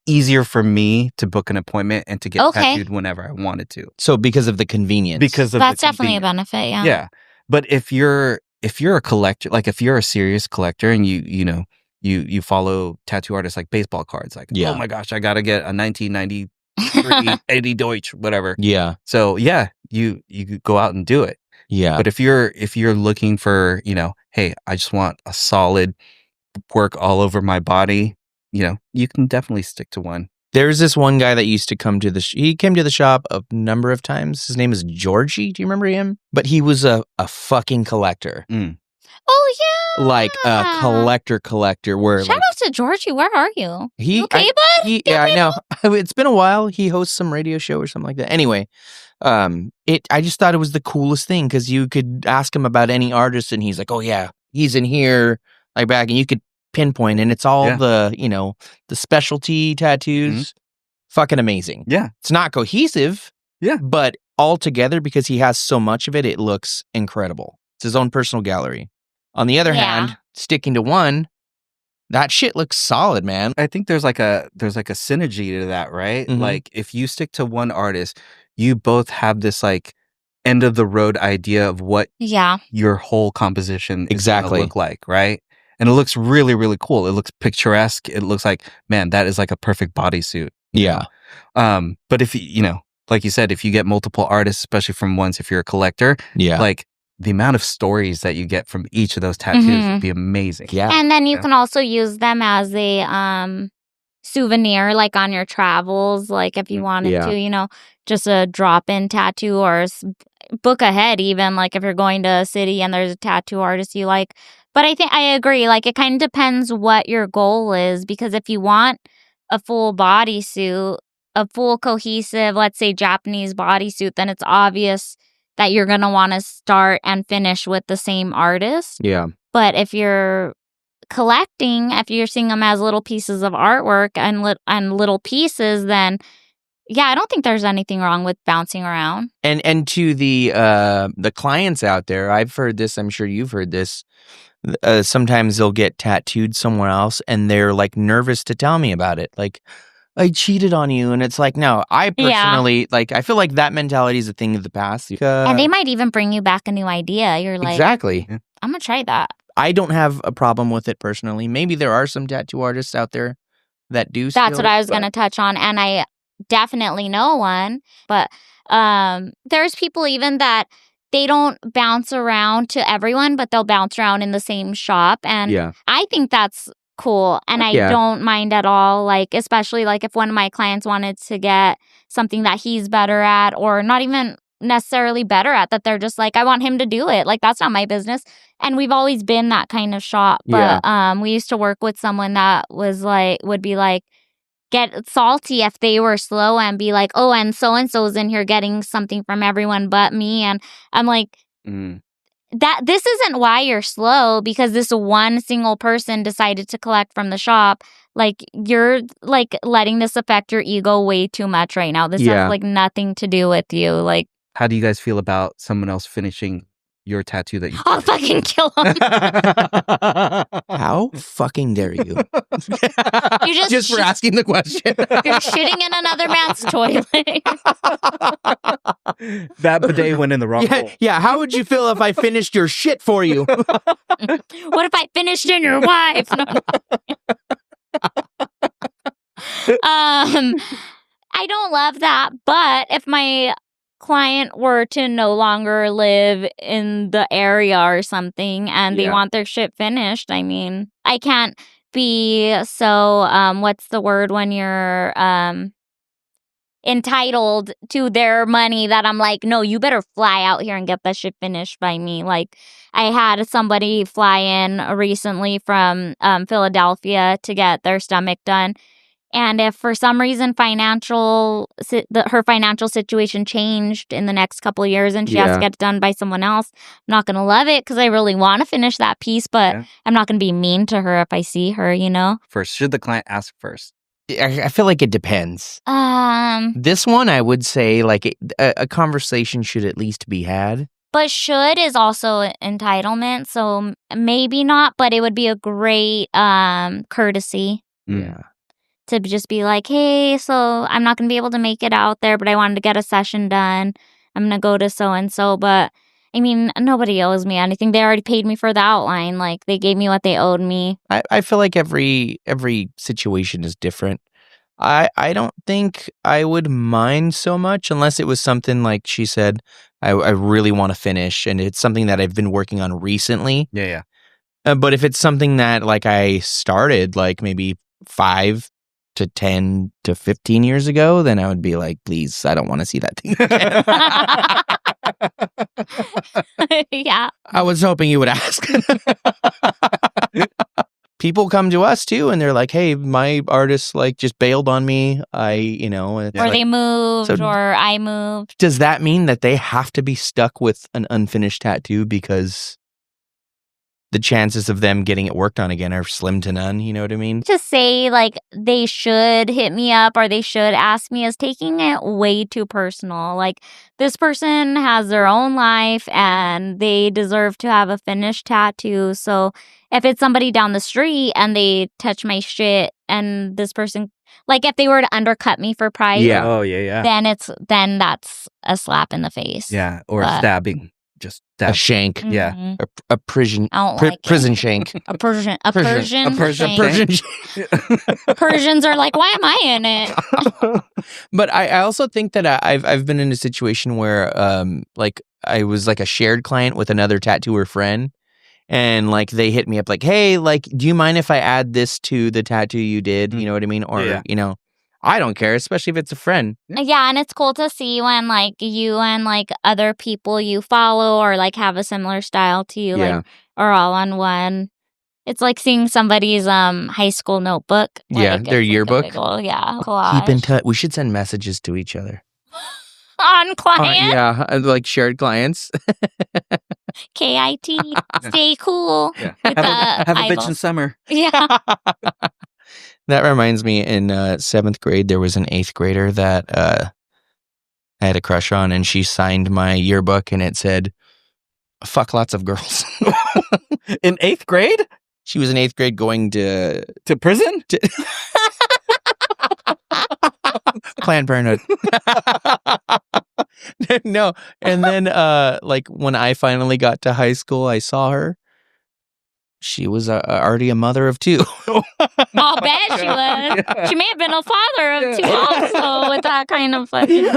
easier for me to book an appointment and to get tattooed whenever I wanted to. So because of the convenience. That's definitely a benefit, yeah. Yeah. But if you're a collector, like if you're a serious collector and you follow tattoo artists like baseball cards, like, oh my gosh, I got to get a 1993 Eddie Deutsch, whatever. Yeah. So yeah, you go out and do it. Yeah. But if you're looking for, hey, I just want a solid work all over my body, you can definitely stick to one. There's this one guy that used to come to he came to the shop a number of times. His name is Georgie. Do you remember him? But he was a fucking collector. Oh, yeah. Like a collector. Where Shout out to Georgie. Where are you? You okay, bud? Yeah, I know. It's been a while. He hosts some radio show or something like that. Anyway, I just thought it was the coolest thing because you could ask him about any artist and he's like, oh yeah, he's in here, like back, and you could pinpoint, and it's all the specialty tattoos. Fucking amazing. Yeah. It's not cohesive. Yeah. But all together, because he has so much of it, it looks incredible. It's his own personal gallery. On the other hand, sticking to one, that shit looks solid, man. I think there's like a synergy to that, right? Mm-hmm. Like if you stick to one artist, you both have this like end of the road idea of what your whole composition is going to look like, right? And it looks really, really cool. It looks picturesque. It looks like, man, that is like a perfect bodysuit. Yeah. But if like you said, if you get multiple artists, especially from ones, if you're a collector, like the amount of stories that you get from each of those tattoos would be amazing. Yeah. And then you can also use them as a souvenir, like on your travels, like if you wanted to, just a drop-in tattoo or book ahead even, like if you're going to a city and there's a tattoo artist you like. But I think I agree, like it kind of depends what your goal is, because if you want a full bodysuit, a full cohesive, let's say Japanese bodysuit, then it's obvious that you're going to want to start and finish with the same artist. Yeah. But if you're collecting, if you're seeing them as little pieces of artwork and little pieces, then I don't think there's anything wrong with bouncing around. And to the clients out there, I've heard this, I'm sure you've heard this. Sometimes they'll get tattooed somewhere else and they're like nervous to tell me about it. Like, I cheated on you. And it's like, no, I personally, like, I feel like that mentality is a thing of the past. And they might even bring you back a new idea. You're like, exactly. I'm going to try that. I don't have a problem with it personally. Maybe there are some tattoo artists out there that do. That's what I was going to touch on. And I definitely know one. But there's people even that they don't bounce around to everyone, but they'll bounce around in the same shop. And I think that's cool. And I don't mind at all. Like, especially like if one of my clients wanted to get something that he's better at, or not even necessarily better at, that they're just like, I want him to do it. Like, that's not my business. And we've always been that kind of shop. But we used to work with someone that was like, would be like, get salty if they were slow and be like, oh, and so-and-so's in here getting something from everyone but me. And I'm like, that this isn't why you're slow, because this one single person decided to collect from the shop. Like, you're like letting this affect your ego way too much right now. This has like nothing to do with you. Like, how do you guys feel about someone else finishing your tattoo that you I'll fucking kill him. How fucking dare you? You just for asking the question. You're shitting in another man's toilet. That bidet went in the wrong hole. Yeah, how would you feel if I finished your shit for you? What if I finished in your wife? I don't love that, but if my client were to no longer live in the area or something and they want their shit finished, I mean, I can't be so what's the word when you're entitled to their money that I'm like, no, you better fly out here and get that shit finished by me. Like, I had somebody fly in recently from Philadelphia to get their stomach done. And if for some reason her financial situation changed in the next couple of years and she has to get it done by someone else, I'm not going to love it because I really want to finish that piece, but I'm not going to be mean to her if I see her, you know? First, should the client ask first? I feel like it depends. This one, I would say, like, a conversation should at least be had. But should is also entitlement, so maybe not, but it would be a great courtesy. Yeah. To just be like, hey, so I'm not going to be able to make it out there, but I wanted to get a session done. I'm going to go to so-and-so, but I mean, nobody owes me anything. They already paid me for the outline. Like, they gave me what they owed me. I feel like every situation is different. I don't think I would mind so much unless it was something like she said, I really want to finish, and it's something that I've been working on recently. Yeah. But if it's something that, like, I started, like, maybe 5 to 10 to 15 years ago, then I would be like, please, I don't want to see that thing again. Yeah. I was hoping you would ask. People come to us too, and they're like, hey, my artist, like, just bailed on me. Or like, they moved, or I moved. Does that mean that they have to be stuck with an unfinished tattoo because the chances of them getting it worked on again are slim to none? You know what I mean? To say, like, they should hit me up or they should ask me is taking it way too personal. Like, this person has their own life and they deserve to have a finished tattoo. So if it's somebody down the street and they touch my shit and this person, like, if they were to undercut me for price, then that's a slap in the face. Yeah, or a stabbing. Just a shank. Mm-hmm. Yeah. A prison shank. A Persian shank. Persians are like, why am I in it? But I also think that I've been in a situation where like I was like a shared client with another tattooer friend, and like they hit me up like, hey, like, do you mind if I add this to the tattoo you did? You know what I mean? Or you know, I don't care, especially if it's a friend. Yeah, and it's cool to see when, like, you and, like, other people you follow or, like, have a similar style to you, like, are all on one. It's like seeing somebody's high school notebook. Like, their yearbook. Collage. Keep in touch. We should send messages to each other. On client? Like shared clients. KIT. Stay cool. Yeah. Have a bitch in summer. Yeah. That reminds me, in 7th grade, there was an 8th grader that I had a crush on, and she signed my yearbook, and it said, fuck lots of girls. In 8th grade? She was in 8th grade going to prison? Planned Parenthood. No. And then, like, when I finally got to high school, I saw her. She was already a mother of 2. I'll bet she was. Yeah. She may have been a father of 2 also with that kind of fucking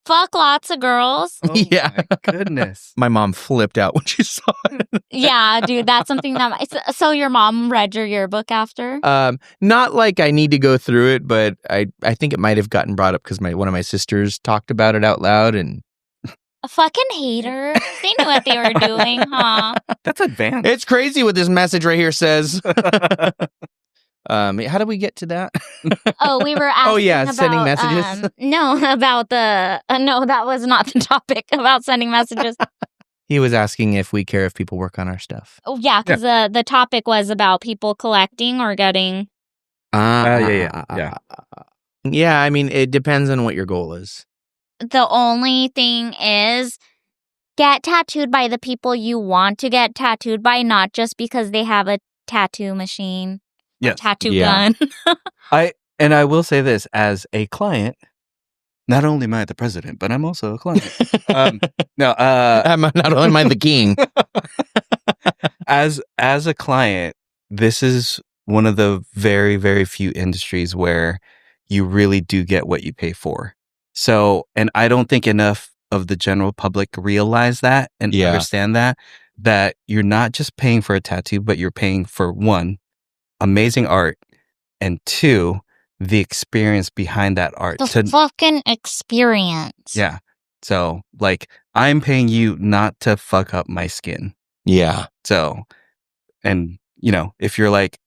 fuck lots of girls. Oh my goodness. My mom flipped out when she saw it. Yeah, dude, that's something that... So your mom read your yearbook after? Not like I need to go through it, but I think it might have gotten brought up because one of my sisters talked about it out loud, and... Fucking haters. They knew what they were doing, huh? That's advanced. It's crazy what this message right here says. How do we get to that? Oh, we were asking about... sending messages? No, about the... no, that was not the topic, about sending messages. He was asking if we care if people work on our stuff. Oh, yeah, because the topic was about people collecting or getting... Yeah, I mean, it depends on what your goal is. The only thing is, get tattooed by the people you want to get tattooed by, not just because they have a tattoo machine, tattoo gun. I will say this, as a client, not only am I the president, but I'm also a client. Not only am I the king. As a client, this is one of the very, very few industries where you really do get what you pay for. So, and I don't think enough of the general public realize that and understand that you're not just paying for a tattoo, but you're paying for, 1, amazing art, and 2, the experience behind that art. The fucking experience. Yeah. So, like, I'm paying you not to fuck up my skin. Yeah. So, and, you know, if you're like,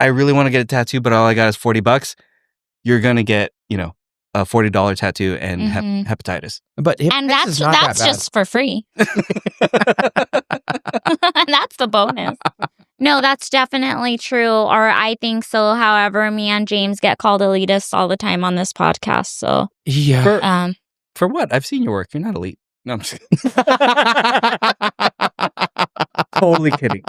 I really want to get a tattoo, but all I got is $40. You're gonna get, a $40 tattoo and hepatitis. But and that's just for free. And that's the bonus. No, that's definitely true, or I think so. However, me and James get called elitists all the time on this podcast. So yeah, for what? I've seen your work. You're not elite. No, I'm just totally kidding.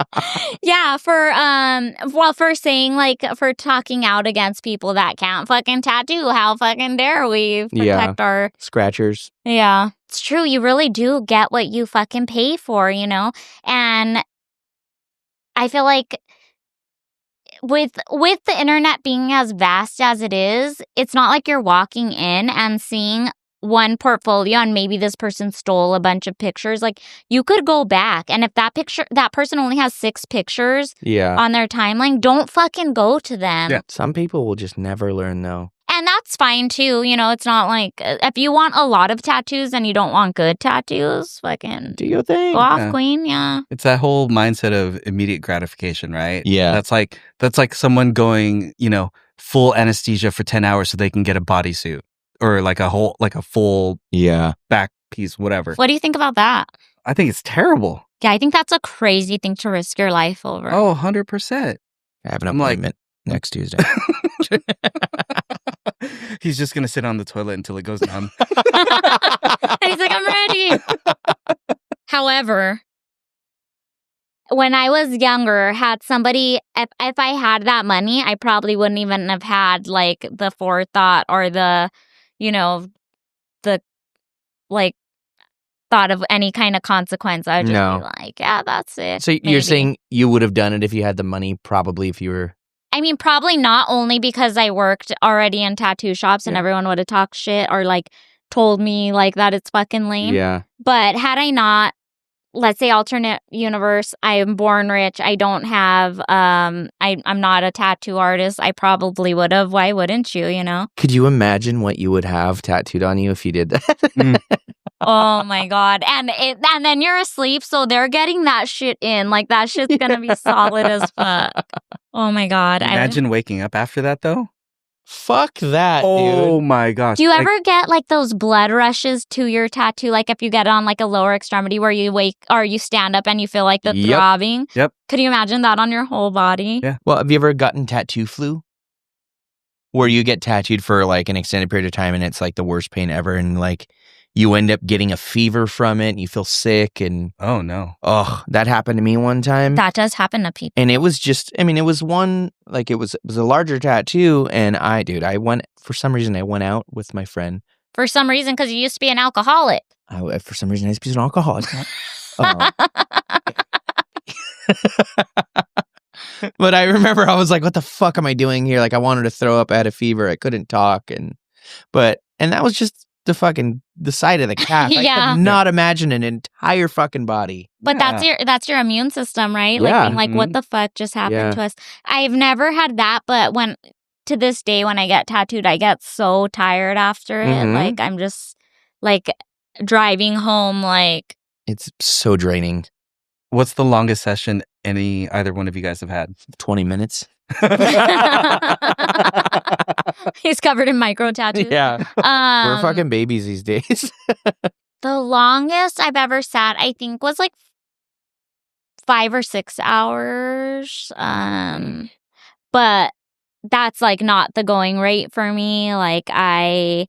Yeah, for saying for talking out against people that can't fucking tattoo. How fucking dare we protect our scratchers? Yeah, it's true. You really do get what you fucking pay for, and I feel like with the internet being as vast as it is, it's not like you're walking in and seeing one portfolio and maybe this person stole a bunch of pictures. Like, you could go back, and if that person only has 6 pictures on their timeline, don't fucking go to them. Yeah. Some people will just never learn, though. And that's fine too. It's not like if you want a lot of tattoos and you don't want good tattoos, fucking do your thing. Go off, queen. Yeah. It's that whole mindset of immediate gratification, right? Yeah. That's like someone going, full anesthesia for 10 hours so they can get a bodysuit or like a full back piece, whatever. What do you think about that? I think it's terrible. Yeah, I think that's a crazy thing to risk your life over. Oh, 100%. I have an appointment next Tuesday. He's just going to sit on the toilet until it goes numb. And he's like, I'm ready. However, when I was younger, had somebody, if I had that money, I probably wouldn't even have had the forethought or the thought of any kind of consequence. I would just be like, yeah, that's it. So you're saying you would have done it if you had the money, probably if you were... I mean, probably not, only because I worked already in tattoo shops and everyone would have talked shit or told me that it's fucking lame. Yeah. But had I not, let's say alternate universe, I am born rich, I don't have, I'm not a tattoo artist, I probably would have. Why wouldn't you, Could you imagine what you would have tattooed on you if you did that? Oh my God. And then you're asleep, so they're getting that shit in. That shit's gonna be solid as fuck. Oh my God. Imagine waking up after that, though. Fuck that, dude. Oh my gosh. Do you ever get those blood rushes to your tattoo? If you get it on a lower extremity where you wake or you stand up and you feel the throbbing? Yep. Could you imagine that on your whole body? Yeah. Well, have you ever gotten tattoo flu? Where you get tattooed for an extended period of time and it's the worst pain ever, and you end up getting a fever from it and you feel sick and... Oh, no. Oh, that happened to me one time. That does happen to people. And it was just... I mean, it was one... it was a larger tattoo, and I went... For some reason, I went out with my friend. For some reason, because you used to be an alcoholic. For some reason, I used to be an alcoholic. But I remember I was like, what the fuck am I doing here? I wanted to throw up, I had a fever, I couldn't talk, and that was just the side of the calf. Yeah. I could not imagine an entire fucking body. But that's your immune system, right? Yeah. Being what the fuck just happened to us? I've never had that, but to this day, when I get tattooed, I get so tired after it. I'm just driving home, It's so draining. What's the longest session either one of you guys have had? 20 minutes. He's covered in micro tattoos. Yeah. We're fucking babies these days. The longest I've ever sat, I think, was 5 or 6 hours. But that's not the going rate for me. I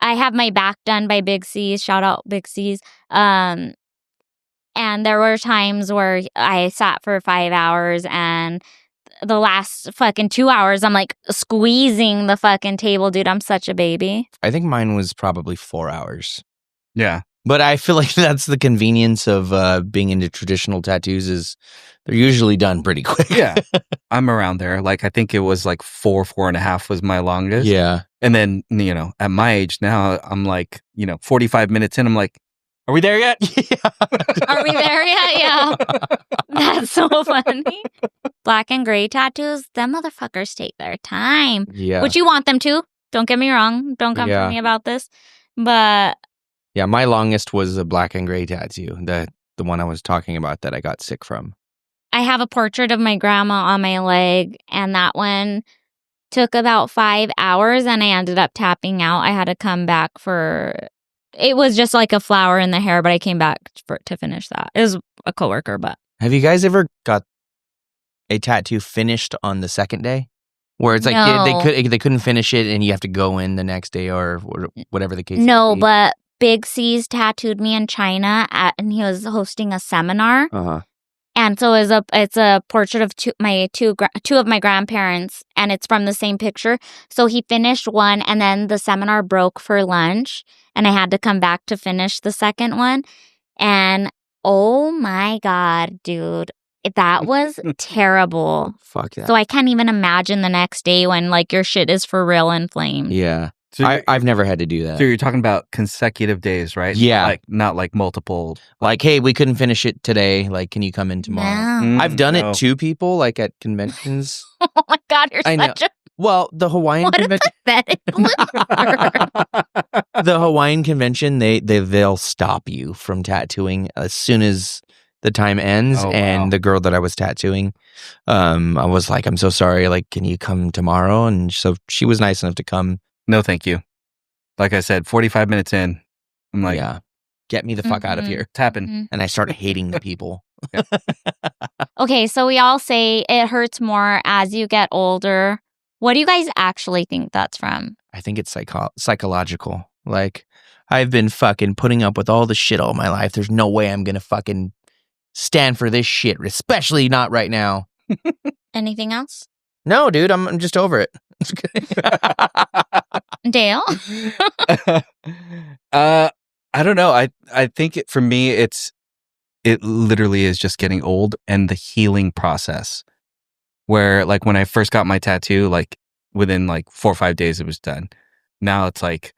have my back done by Big C's. Shout out Big C's. And there were times where I sat for 5 hours, and the last fucking 2 hours, I'm squeezing the fucking table, dude. I'm such a baby. I think mine was probably 4 hours. Yeah. But I feel like that's the convenience of being into traditional tattoos, is they're usually done pretty quick. Yeah. I'm around there. I think it was 4.5 was my longest. Yeah. And then, at my age now, I'm 45 minutes in, I'm like, are we there yet? Are we there yet? Yeah. That's so funny. Black and gray tattoos, them motherfuckers take their time. Yeah. Which you want them to. Don't get me wrong. Don't come for me about this. But... Yeah, my longest was a black and gray tattoo. The one I was talking about that I got sick from. I have a portrait of my grandma on my leg, and that one took about 5 hours, and I ended up tapping out. I had to come back for... It was just like a flower in the hair, but I came back to finish that. It was a coworker, but... Have you guys ever got a tattoo finished on the second day? Where it's like No. they couldn't finish it and you have to go in the next day or whatever the case No, may be. but Big C's tattooed me in China, and he was hosting a seminar. Uh-huh. And so it's a portrait of two of my grandparents, and it's from the same picture. So he finished one, and then the seminar broke for lunch, and I had to come back to finish the second one. And oh my God, dude, that was terrible. Fuck that. So I can't even imagine the next day when like your shit is for real inflamed. Yeah. So I've never had to do that. So you're talking about consecutive days, right? Yeah. Like not like multiple. Like, hey, we couldn't finish it today. Like, can you come in tomorrow? No. I've done it to people, like at conventions. Oh my God, you're I know. such a Well, the Hawaiian what a convention. pathetic loser. The Hawaiian convention, they'll stop you from tattooing as soon as the time ends. Oh, and wow. the girl that I was tattooing, I was like, I'm so sorry. Like, can you come tomorrow? And so she was nice enough to come. No, thank you. Like I said, 45 minutes in, I'm like, Yeah, get me the fuck out of here. tapping. Mhm. And I started hating the people. Okay, so we all say it hurts more as you get older. What do you guys actually think that's from? I think it's psychological. Like, I've been fucking putting up with all the shit all my life. There's no way I'm going to fucking stand for this shit, especially not right now. Anything else? No, dude, I'm just over it. Dale? I don't know. I think for me, it literally is just getting old and the healing process. Where like when I first got my tattoo, like within like 4 or 5 days, it was done. Now it's like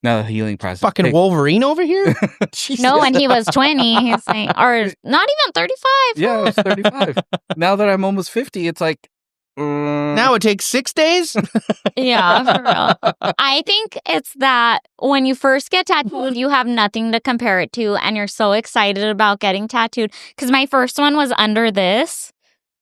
now the healing process. Fucking Wolverine over here? No, when he was 20, he's saying, or not even 35. Yeah, I was 35. Now that I'm almost 50, it's like Now it takes 6 days? Yeah, for real. I think it's that when you first get tattooed, you have nothing to compare it to, and you're so excited about getting tattooed. Because my first one was under this,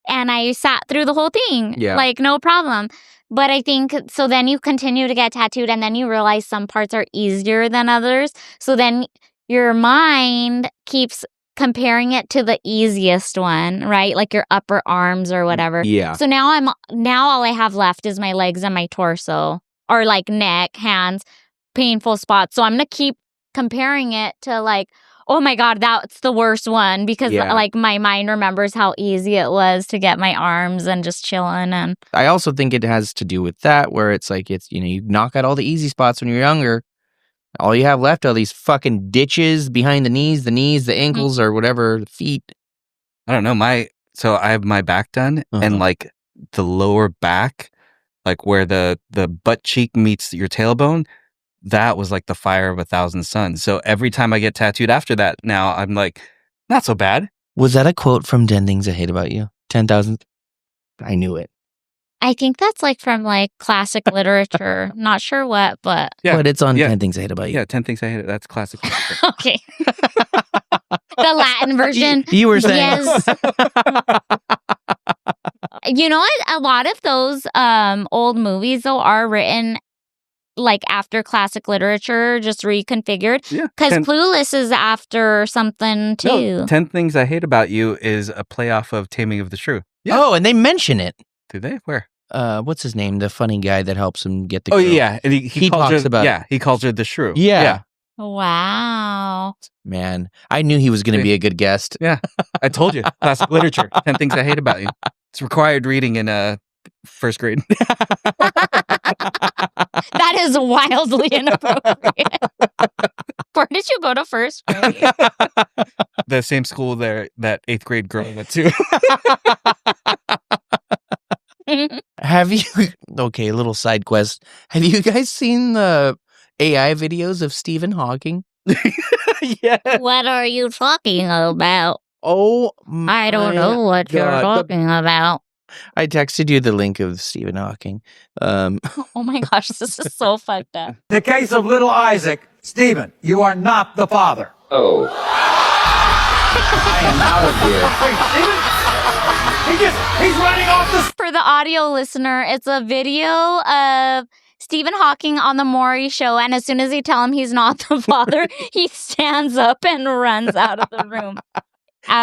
and I sat through the whole thing. Yeah. Like, no problem. But I think, so then you continue to get tattooed, and then you realize some parts are easier than others. So then your mind keeps comparing it to the easiest one, right? Like your upper arms or whatever. Yeah. So now all I have left is my legs and my torso, or like neck, hands, painful spots. So I'm going to keep comparing it to like, oh my God, that's the worst one, because like my mind remembers how easy it was to get my arms and just chilling. And I also think it has to do with that, where it's like, you knock out all the easy spots when you're younger. All you have left are these fucking ditches behind the knees, the ankles, or whatever, the feet. I don't know. So I have my back done, and like the lower back, like where the butt cheek meets your tailbone, that was like the fire of 1,000 suns. So every time I get tattooed after that, now I'm like, not so bad. Was that a quote from 10 Things I Hate About You? 10,000? I knew it. I think that's like from like classic literature. Not sure what, but Yeah. But it's on 10 Things I Hate About You. Yeah, 10 Things I Hate. That's classic. okay. The Latin version. You were saying. Yes. You know what? A lot of those old movies though are written like after classic literature, just reconfigured. Yeah. Because Clueless is after something too. No, 10 Things I Hate About You is a playoff of Taming of the Shrew. Yeah. Oh, and they mention it. Do they? Where? What's his name? The funny guy that helps him get the Oh, girl. yeah. And he calls talks her, about yeah, he calls her the Shrew. Yeah. Wow. Man, I knew he was going to be a good guest. Yeah. I told you. Classic literature. 10 Things I Hate About You. It's required reading in first grade. That is wildly inappropriate. Where did you go to first grade? The same school there that 8th grade girl went to. Have you... Okay, little side quest. Have you guys seen the AI videos of Stephen Hawking? Yeah. What are you talking about? Oh, I don't know what you're talking about. I texted you the link of Stephen Hawking. Oh my gosh, this is so fucked up. The case of little Isaac. Stephen, you are not the father. Oh. I am out He's running off the... For the audio listener, it's a video of Stephen Hawking on the Maury show, and as soon as they tell him he's not the father, he stands up and runs out of the room.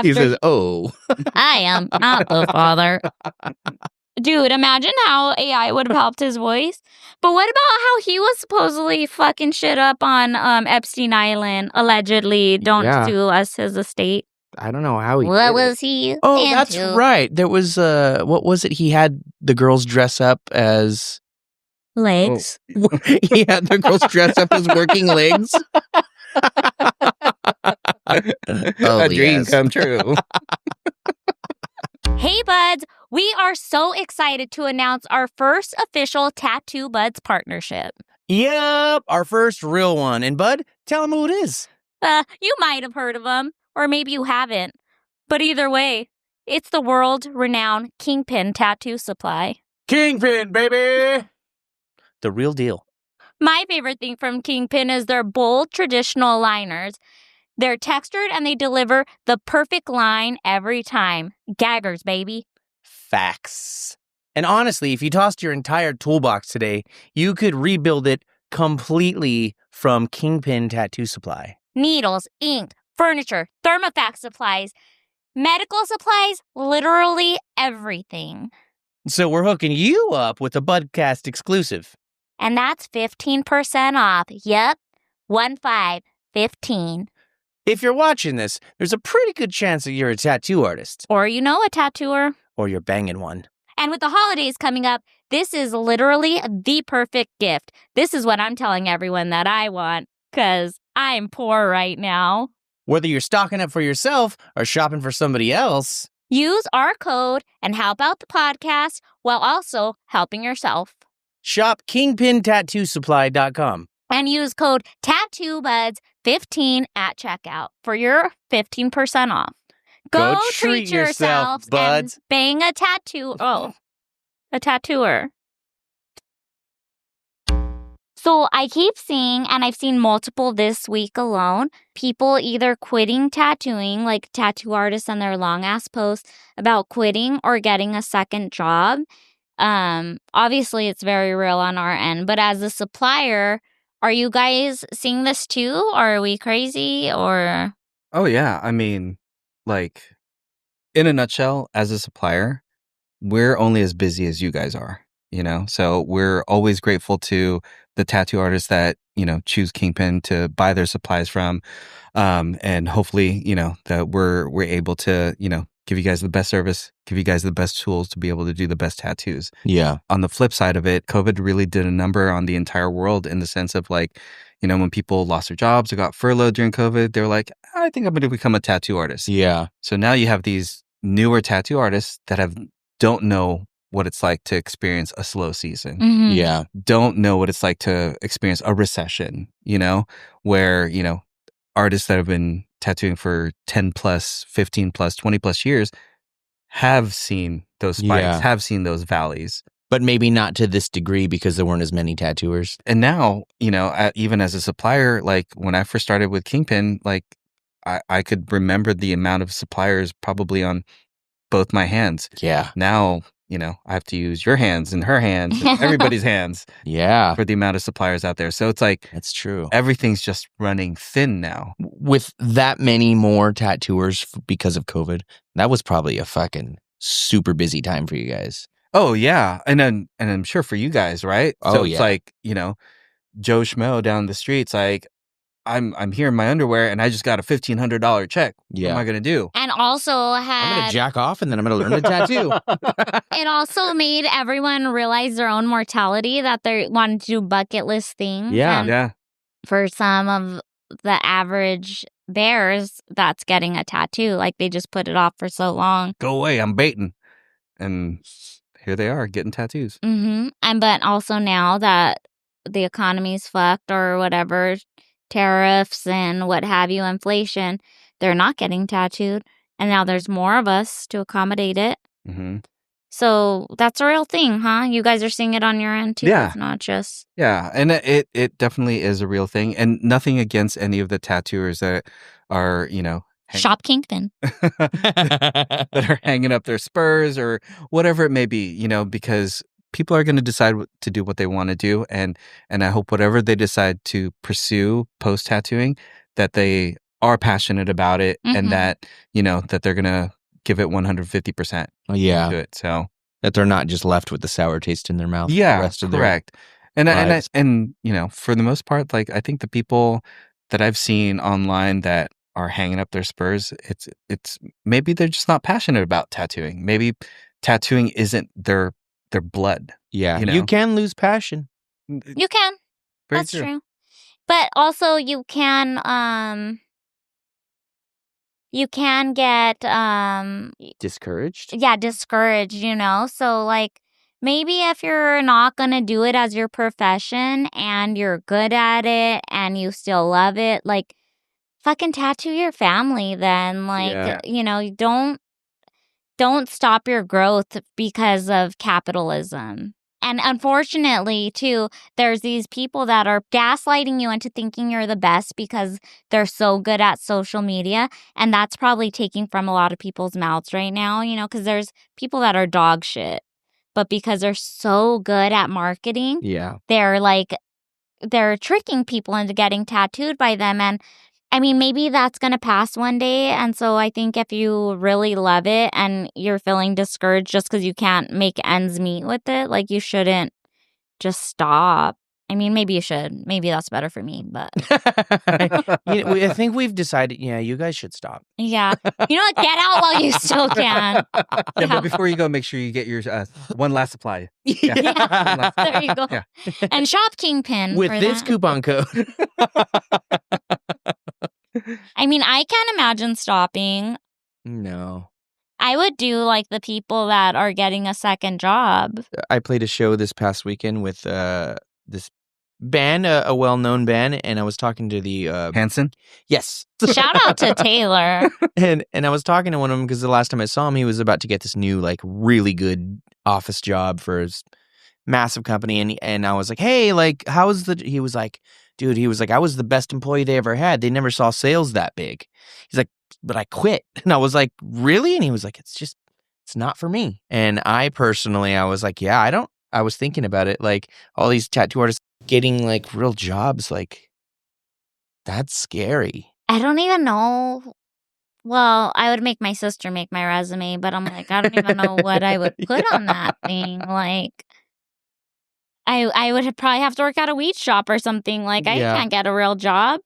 He says, "Oh, I am not the father." Dude, imagine how AI would have helped his voice. But what about how he was supposedly fucking shit up on Epstein Island, allegedly? Don't sue us, his estate. I don't know how he What did was it. he Oh, into? that's right. There was, what was it? He had the girls dress up as... Legs. Oh. He had the girls dress up as working legs. A dream come true. Hey, buds. We are so excited to announce our first official Tattoo Buds partnership. Yep, our first real one. And Bud, tell him who it is. You might have heard of them, or maybe you haven't. But either way, it's the world-renowned Kingpin Tattoo Supply. Kingpin, baby! The real deal. My favorite thing from Kingpin is their bold traditional liners. They're textured and they deliver the perfect line every time. Gaggers, baby. Facts. And honestly, if you tossed your entire toolbox today, you could rebuild it completely from Kingpin Tattoo Supply. Needles, ink, furniture, thermofax supplies, medical supplies, literally everything. So we're hooking you up with a Budcast exclusive. And that's 15% off. Yep. 15. If you're watching this, there's a pretty good chance that you're a tattoo artist. Or you know a tattooer. Or you're banging one. And with the holidays coming up, this is literally the perfect gift. This is what I'm telling everyone that I want, because I'm poor right now. Whether you're stocking up for yourself or shopping for somebody else, use our code and help out the podcast while also helping yourself. Shop KingpinTattooSupply.com. And use code TattooBuds15 at checkout for your 15% off. Go treat yourself, buds. And bang a tattoo. Oh, a tattooer. So I keep seeing, and I've seen multiple this week alone, people either quitting tattooing, like tattoo artists and their long-ass posts about quitting or getting a second job. Obviously, it's very real on our end. But as a supplier, are you guys seeing this too? Or are we crazy? Or... Oh, yeah. I mean, like, in a nutshell, as a supplier, we're only as busy as you guys are, you know? So we're always grateful to the tattoo artists that, you know, choose Kingpin to buy their supplies from. And hopefully, you know, that we're able to, you know, give you guys the best service, give you guys the best tools to be able to do the best tattoos. Yeah. On the flip side of it, COVID really did a number on the entire world in the sense of like, you know, when people lost their jobs or got furloughed during COVID, they were like, I think I'm going to become a tattoo artist. Yeah. So now you have these newer tattoo artists that don't know what it's like to experience a slow season. Mm-hmm. Yeah. Don't know what it's like to experience a recession, you know, where, you know, artists that have been tattooing for 10 plus, 15 plus, 20 plus years have seen those spikes, have seen those valleys. But maybe not to this degree because there weren't as many tattooers. And now, you know, even as a supplier, like when I first started with Kingpin, like I could remember the amount of suppliers probably on both my hands. Yeah. Now, you know, I have to use your hands and her hands and everybody's hands. Yeah. For the amount of suppliers out there. So it's like, that's true. Everything's just running thin now. With that many more tattooers because of COVID, that was probably a fucking super busy time for you guys. Oh, yeah. And I'm sure for you guys, right? Oh, so it's like, you know, Joe Schmo down the streets, like, I'm here in my underwear and I just got a $1,500 check. Yeah. What am I going to do? And also I'm going to jack off and then I'm going to learn to tattoo. It also made everyone realize their own mortality, that they wanted to do bucket list things. Yeah. And Yeah. for some of the average bears, that's getting a tattoo. Like they just put it off for so long. Go away. I'm baiting. And here they are getting tattoos. Mm-hmm. But also now that the economy's fucked or whatever, tariffs and what have you, inflation, they're not getting tattooed. And now there's more of us to accommodate it. Mm-hmm. So that's a real thing, huh? You guys are seeing it on your end too. Yeah. It's not just... Yeah. And it definitely is a real thing. And nothing against any of the tattooers that are, you know, Shop Kingpin. that are hanging up their spurs or whatever it may be, you know, because people are going to decide to do what they want to do. And I hope whatever they decide to pursue post tattooing, that they are passionate about it and that, you know, that they're going to give it 150% to it. So that they're not just left with the sour taste in their mouth. Yeah, the rest of correct. And you know, for the most part, like I think the people that I've seen online that are hanging up their spurs, it's maybe they're just not passionate about tattooing. Maybe tattooing isn't their blood. Yeah, you know? you can lose passion. You can. Very That's true. But also you can get Discouraged? yeah, discouraged, you know? So like maybe if you're not going to do it as your profession and you're good at it and you still love it, like fucking tattoo your family then. Like, you know, don't stop your growth because of capitalism. And unfortunately, too, there's these people that are gaslighting you into thinking you're the best because they're so good at social media. And that's probably taking from a lot of people's mouths right now, you know, because there's people that are dog shit. But because they're so good at marketing, they're tricking people into getting tattooed by them. And I mean, maybe that's going to pass one day. And so I think if you really love it and you're feeling discouraged just because you can't make ends meet with it, like you shouldn't just stop. I mean, maybe you should. Maybe that's better for me, but I think we've decided, you guys should stop. Yeah. You know what? Get out while you still can. Yeah, but before you go, make sure you get your one last supply. Yeah. There you go. Yeah. And shop Kingpin. With this coupon code. I mean, I can't imagine stopping. No. I would do like the people that are getting a second job. I played a show this past weekend with this band, a well-known band, and I was talking to the Hanson? Yes. Shout out to Taylor. And I was talking to one of them because the last time I saw him, he was about to get this new, like, really good office job for his massive company, and I was like, hey, like, he was like, dude, I was the best employee they ever had. They never saw sales that big. He's like, but I quit. And I was like, really? And he was like, it's not for me. And I was like, yeah, I was thinking about it. Like all these tattoo artists getting like real jobs, like that's scary. I don't even know. Well, I would make my sister make my resume, but I'm like, I don't even know what I would put on that thing. Like, I would probably have to work at a weed shop or something. Like, I can't get a real job.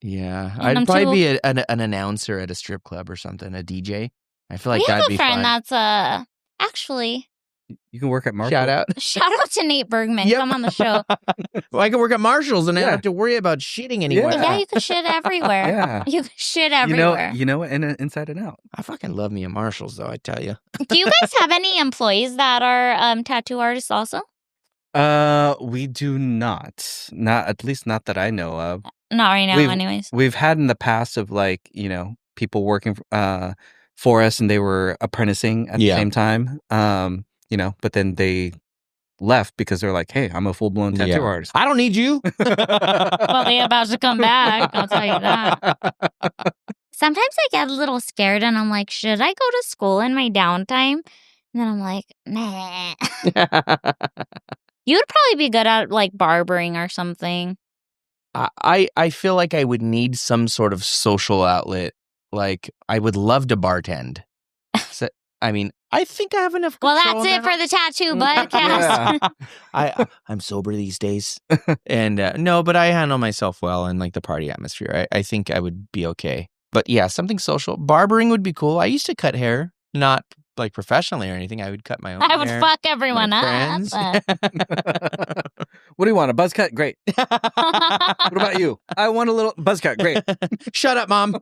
Yeah, I'd probably be an announcer at a strip club or something, a DJ. I feel like that'd be fun. We have a friend that's actually. You can work at Marshall. Shout out to Nate Bergman. Come on the show. Well, I can work at Marshall's and I don't have to worry about shitting anywhere. Yeah, you can shit everywhere. Yeah. You can shit everywhere. You know, inside and out. I fucking love me a Marshall's though, I tell you. Do you guys have any employees that are tattoo artists also? We do not. At least not that I know of. Not right now, anyways. We've had in the past of like, you know, people working for us and they were apprenticing at the same time. You know, but then they left because they're like, hey, I'm a full-blown tattoo artist. I don't need you. Well, they're about to come back. I'll tell you that. Sometimes I get a little scared and I'm like, should I go to school in my downtime? And then I'm like, nah. You'd probably be good at like barbering or something. I feel like I would need some sort of social outlet. Like, I would love to bartend. So, I mean, I think I have enough control. Well, that's it for the tattoo Budcast. I'm sober these days. And no, but I handle myself well in like the party atmosphere. I think I would be okay. But yeah, something social. Barbering would be cool. I used to cut hair, not like professionally or anything. I would cut my own hair. I would fuck everyone up. What do you want? A buzz cut? Great. What about you? I want a little buzz cut. Great. Shut up, Mom.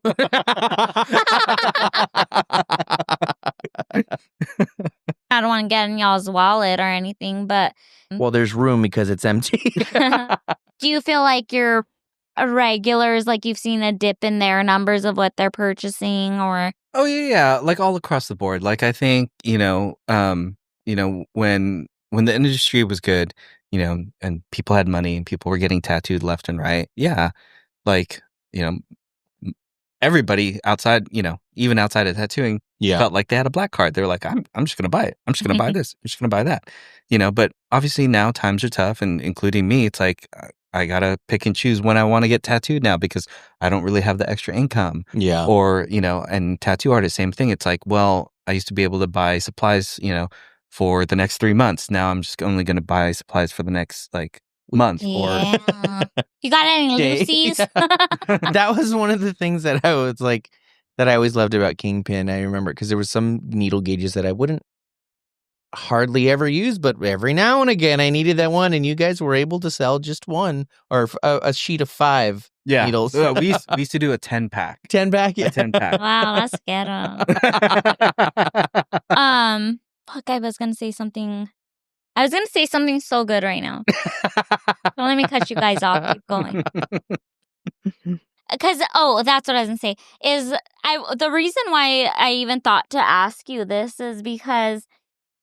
I don't want to get in y'all's wallet or anything, but... Well, there's room because it's empty. Do you feel like your regulars, like you've seen a dip in their numbers of what they're purchasing or... Oh, yeah. Like all across the board. Like I think, when the industry was good, and people had money and people were getting tattooed left and right. Yeah. Like, everybody outside, even outside of tattooing, felt like they had a black card. They were like, I'm just going to buy it. I'm just going to buy this. I'm just going to buy that. But obviously now times are tough, and including me, it's like I got to pick and choose when I want to get tattooed now because I don't really have the extra income. Yeah. Or, and tattoo artists, same thing. It's like, well, I used to be able to buy supplies, for the next 3 months. Now I'm just only going to buy supplies for the next month. Yeah. You got any Lucy's? That was one of the things that I was like, that I always loved about Kingpin. I remember because there was some needle gauges that I wouldn't hardly ever use, but every now and again I needed that one, and you guys were able to sell just one or a sheet of 5 needles. we used to do a 10-pack. 10-pack, yeah. A 10-pack. Wow, that's ghetto. Fuck, I was gonna say something. I was gonna say something so good right now. Don't let me cut you guys off. Keep going. Because that's what I was gonna say. The reason why I even thought to ask you this is because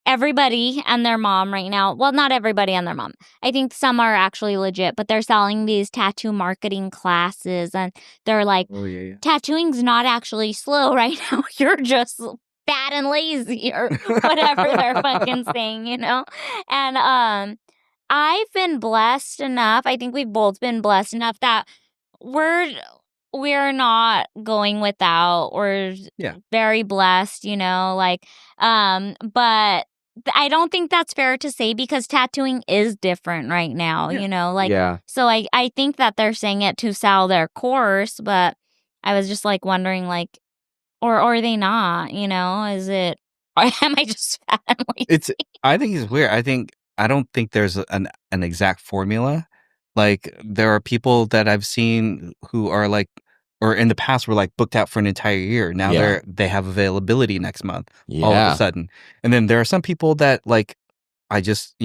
everybody and their mom right now. Well, not everybody and their mom. I think some are actually legit, but they're selling these tattoo marketing classes, and they're like, tattooing's not actually slow right now. You're just fat and lazy or whatever they're fucking saying, And I've been blessed enough. I think we've both been blessed enough that we're not going without. We're very blessed, but I don't think that's fair to say because tattooing is different right now, So I think that they're saying it to sell their course, but I was just wondering or are they not, is it, or am I just fat and lazy? I think it's weird. I don't think there's an exact formula. There are people that I've seen who are or in the past were booked out for an entire year. Now they have availability next month all of a sudden. And then there are some people that I just,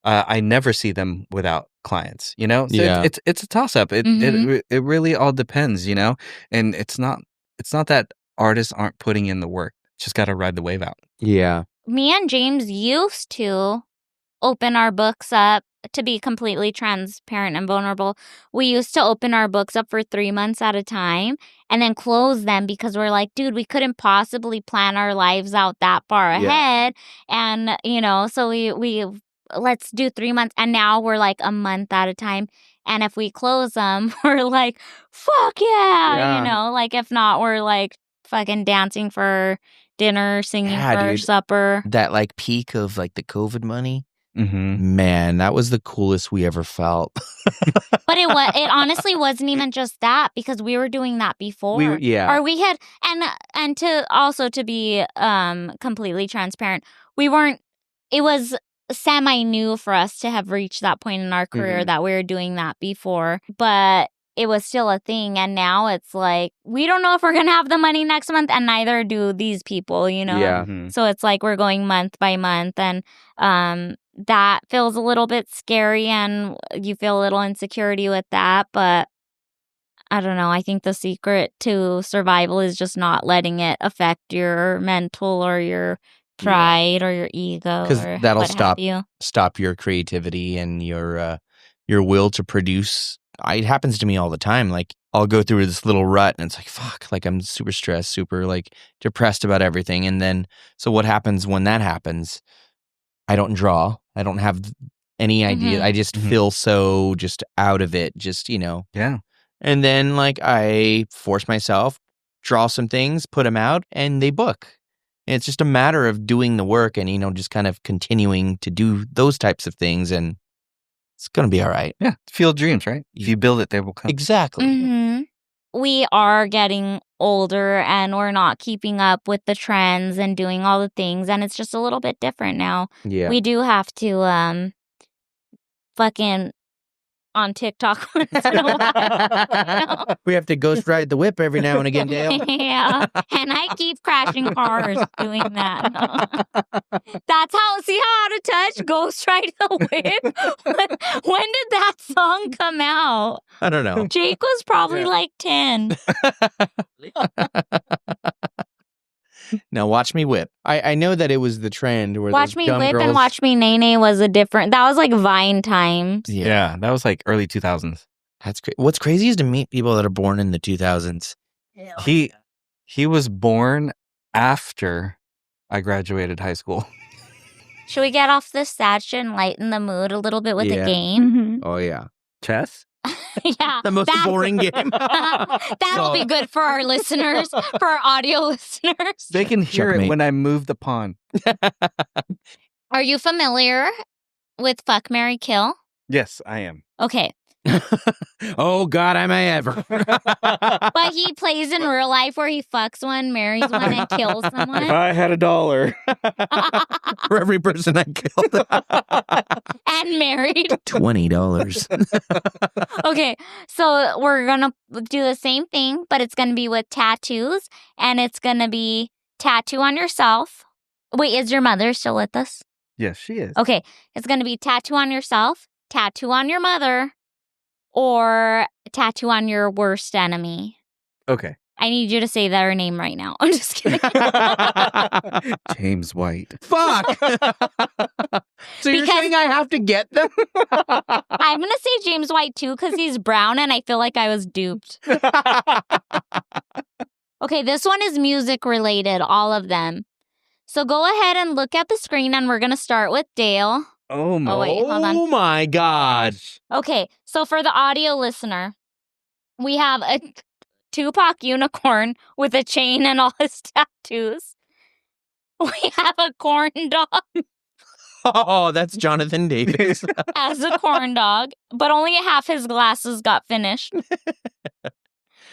I never see them without clients, So it's a toss up. It really all depends, and it's not that artists aren't putting in the work. Just got to ride the wave out. Yeah. Me and James used to open our books up, to be completely transparent and vulnerable. We used to open our books up for 3 months at a time and then close them because we're like, dude, we couldn't possibly plan our lives out that far ahead. And, so we let's do 3 months. And now we're a month at a time. And if we close them, we're like, fuck yeah. If not, we're fucking dancing for dinner, singing for supper. That peak of the COVID money. Mm-hmm. Man, that was the coolest we ever felt. But it honestly wasn't even just that because we were doing that before. Or we had and to be completely transparent, it was semi-new for us to have reached that point in our career that we were doing that before, but it was still a thing. And now it's we don't know if we're going to have the money next month, and neither do these people, Yeah. So it's we're going month by month, and that feels a little bit scary, and you feel a little insecurity with that. But I don't know. I think the secret to survival is just not letting it affect your mental or your pride or your ego, because that'll you. stop your creativity and your will to produce. It happens to me all the time. I'll go through this little rut and it's fuck, I'm super stressed, super depressed about everything. And then, so what happens when that happens? I don't draw. I don't have any idea. I just feel so just out of it, Yeah. And then I force myself, draw some things, put them out, and they book. And it's just a matter of doing the work and, just kind of continuing to do those types of things, and it's going to be all right. Yeah. Field dreams, right? If you build it, they will come. Exactly. Mm-hmm. We are getting older and we're not keeping up with the trends and doing all the things, and it's just a little bit different now. Yeah. We do have to fucking on TikTok once in a while. We have to ghost ride the whip every now and again, Dale. Yeah, and I keep crashing cars doing that. That's see how out of touch Ghost Ride the Whip? When did that song come out? I don't know. Jake was probably 10. Now watch me whip. I know that it was the trend where Watch Me dumb Whip girls... and Watch Me Nay Nay was that was Vine times. Yeah, that was early 2000s. That's crazy. What's crazy is to meet people that are born in the 2000s. He was born after I graduated high school. Should we get off this sad shit and lighten the mood a little bit with a game? Mm-hmm. Oh, yeah. Chess? Yeah. The most boring game. That'll be good for our listeners, for our audio listeners. They can hear Checkmate. it when I move the pawn. Are you familiar with Fuck, Marry, Kill? Yes, I am. Okay. Oh, God, am I ever. But he plays in real life where he fucks one, marries one, and kills If someone. I had $1. For every person I killed. And married. $20. Okay, so we're gonna do the same thing, but it's gonna be with tattoos, and it's gonna be tattoo on yourself. Wait, is your mother still with us? Yes, she is. Okay, it's gonna be tattoo on yourself, tattoo on your mother, or tattoo on your worst enemy. Okay. I need you to say their name right now. I'm just kidding. James White. Fuck. So you're Because- saying I have to get them? I'm gonna say James White too because he's brown, and I feel like I was duped. Okay, this one is music related, all of them. So go ahead and look at the screen, and we're gonna start with Dale. Oh my. Oh, wait, hold on. Oh, my God. Okay, so for the audio listener, we have a Tupac unicorn with a chain and all his tattoos. We have a corn dog Oh, that's Jonathan Davis. as a corn dog, but only half his glasses got finished.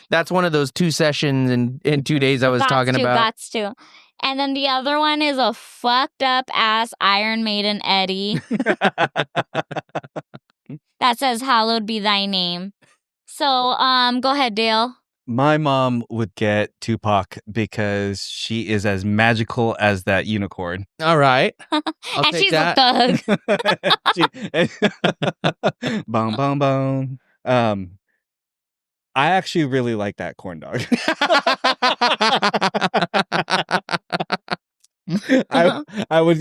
That's one of those 2 sessions in 2 days I was talking about. Gots to. And then the other one is a fucked up ass Iron Maiden Eddie that says, "Hallowed be thy name." So, go ahead, Dale. My mom would get Tupac because she is as magical as that unicorn. All right. I'll And take she's that. a thug. Boom, boom, boom. I actually really like that corn dog. I would